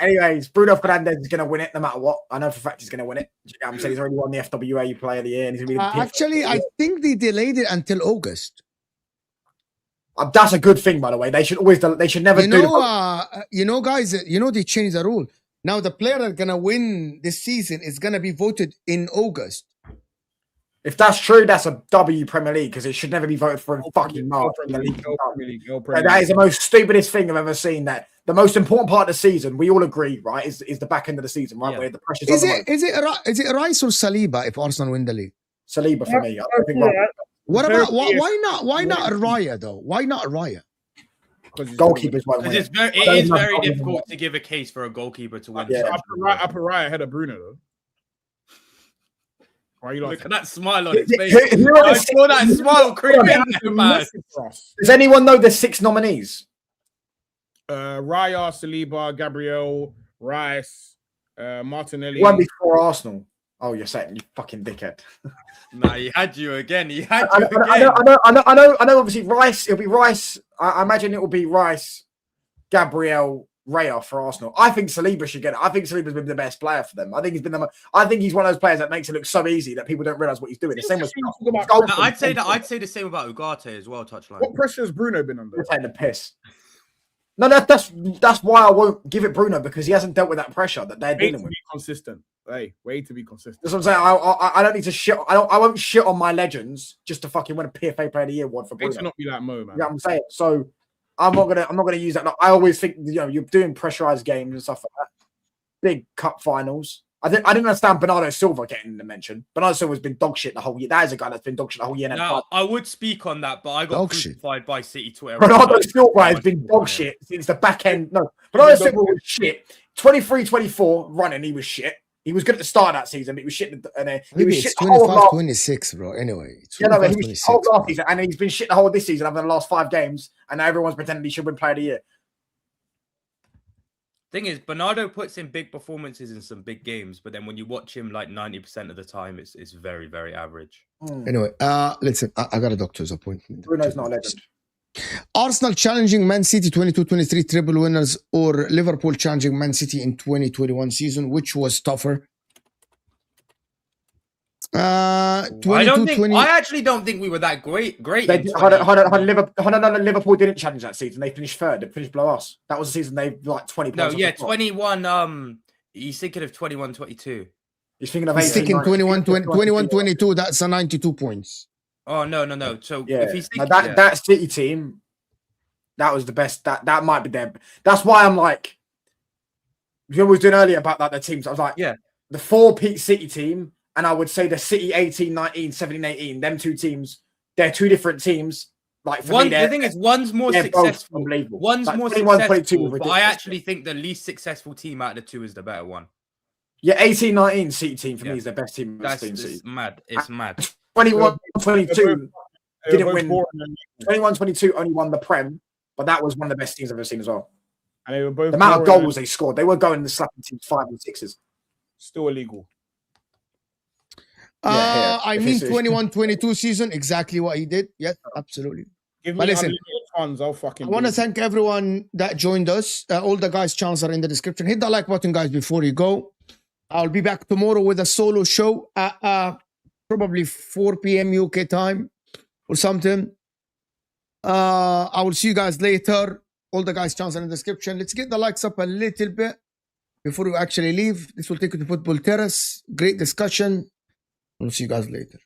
Bruno Fernandes is going to win it no matter what. I know for a fact he's going to win it. I'm saying he's already won the FWA Player of the Year, and he's going to be actually, I think they delayed it until August. That's a good thing, by the way. They should never do. Guys, they changed the rule. Now the player that's gonna win this season is gonna be voted in August. If that's true, that's a W Premier League because it should never be voted for in fucking March. That is the most stupidest thing I've ever seen. That the most important part of the season, we all agree, right, is the back end of the season, right, where the pressure's on the most. Is it Rice or Saliba if Arsenal win the league? Saliba for me. What about why not Raya though? Why not Raya? Goalkeepers won't win. It is very difficult to give a case for a goalkeeper to win. Yeah, I put Raya ahead of Bruno though. Why are you Look at that smile on his face. I saw that smile creeping. Does anyone know the 6 nominees? Raya, Saliba, Gabriel, Rice, Martinelli. One before Arsenal. Oh, you're saying, you fucking dickhead. Nah, he had you again. I know. Obviously, Rice. It'll be Rice. I imagine it will be Rice, Gabriel, Raya for Arsenal. I think Saliba should get it. I think Saliba's been the best player for them. I think he's one of those players that makes it look so easy that people don't realize what he's doing. The same with. I'd say the same about Ugarte as well. Touchline. What pressure has Bruno been under? You're taking the piss. No, that's why I won't give it Bruno because he hasn't dealt with that pressure that they're dealing with. Consistent. Hey, way to be consistent. That's what I'm saying. I don't need to shit. I won't shit on my legends just to fucking win a PFA Player of the Year award for Bruno. To not be like Mo, man. You know what I'm saying? So I'm not gonna use that. I always think you're doing pressurized games and stuff like that. Big cup finals. I didn't understand Bernardo Silva getting the mention. Bernardo Silva's been dog shit the whole year. That is a guy that's been dog shit the whole year. Now, I would speak on that, but I got crucified by City Twitter. Bernardo Silva has been dog shit since the back end. No, Bernardo Silva was shit. 23-24 running, he was shit. He was good at the start of that season, but he was shit. And he was shit 25-26, bro. Anyway, he was shit whole last season, and he's been shit the whole of this season over the last 5 games. And now everyone's pretending he should win Player of the Year. Thing is, Bernardo puts in big performances in some big games, but then when you watch him like 90% of the time, it's very, very average. Anyway, listen, I got a doctor's appointment. Bruno's not a legend. Arsenal challenging Man City 22-23 triple winners, or Liverpool challenging Man City in 2021 season, which was tougher? I actually don't think we were that great. Liverpool didn't challenge that season. They finished 3rd. They finished below us. That was the season they like 20 points. No, yeah, 21. He's thinking of 21-22. He's thinking of 21-22. That's a 92 points. Oh no. So yeah, if he's thinking, that City team, that was the best. That might be them. That's why I'm like, you was doing earlier about the teams. I was like, yeah, the 4-peat City team, and I would say the City 18-19, 17-18. Them 2 teams, they're 2 different teams. Like for me, the thing is, one's more successful. Unbelievable. One's more successful, but I actually think the least successful team out of the 2 is the better one. Yeah, 18-19 City team for me is the best team. That's mad. It's mad. 21-22 didn't win. 21-22 only won the Prem, but that was one of the best teams I've ever seen as well. And they were both the amount of goals they scored, they were going and slapping teams 5 and 6s. Still illegal. I mean, 21-22 season, exactly what he did. Yes, absolutely. Give me listen, funds, I want to thank everyone that joined us. All the guys' channels are in the description. Hit the like button, guys, before you go. I'll be back tomorrow with a solo show at probably 4 p.m. UK time or something. I will see you guys later. All the guys' channels are in the description. Let's get the likes up a little bit before we actually leave. This will take you to Football Terrace. Great discussion. We'll see you guys later.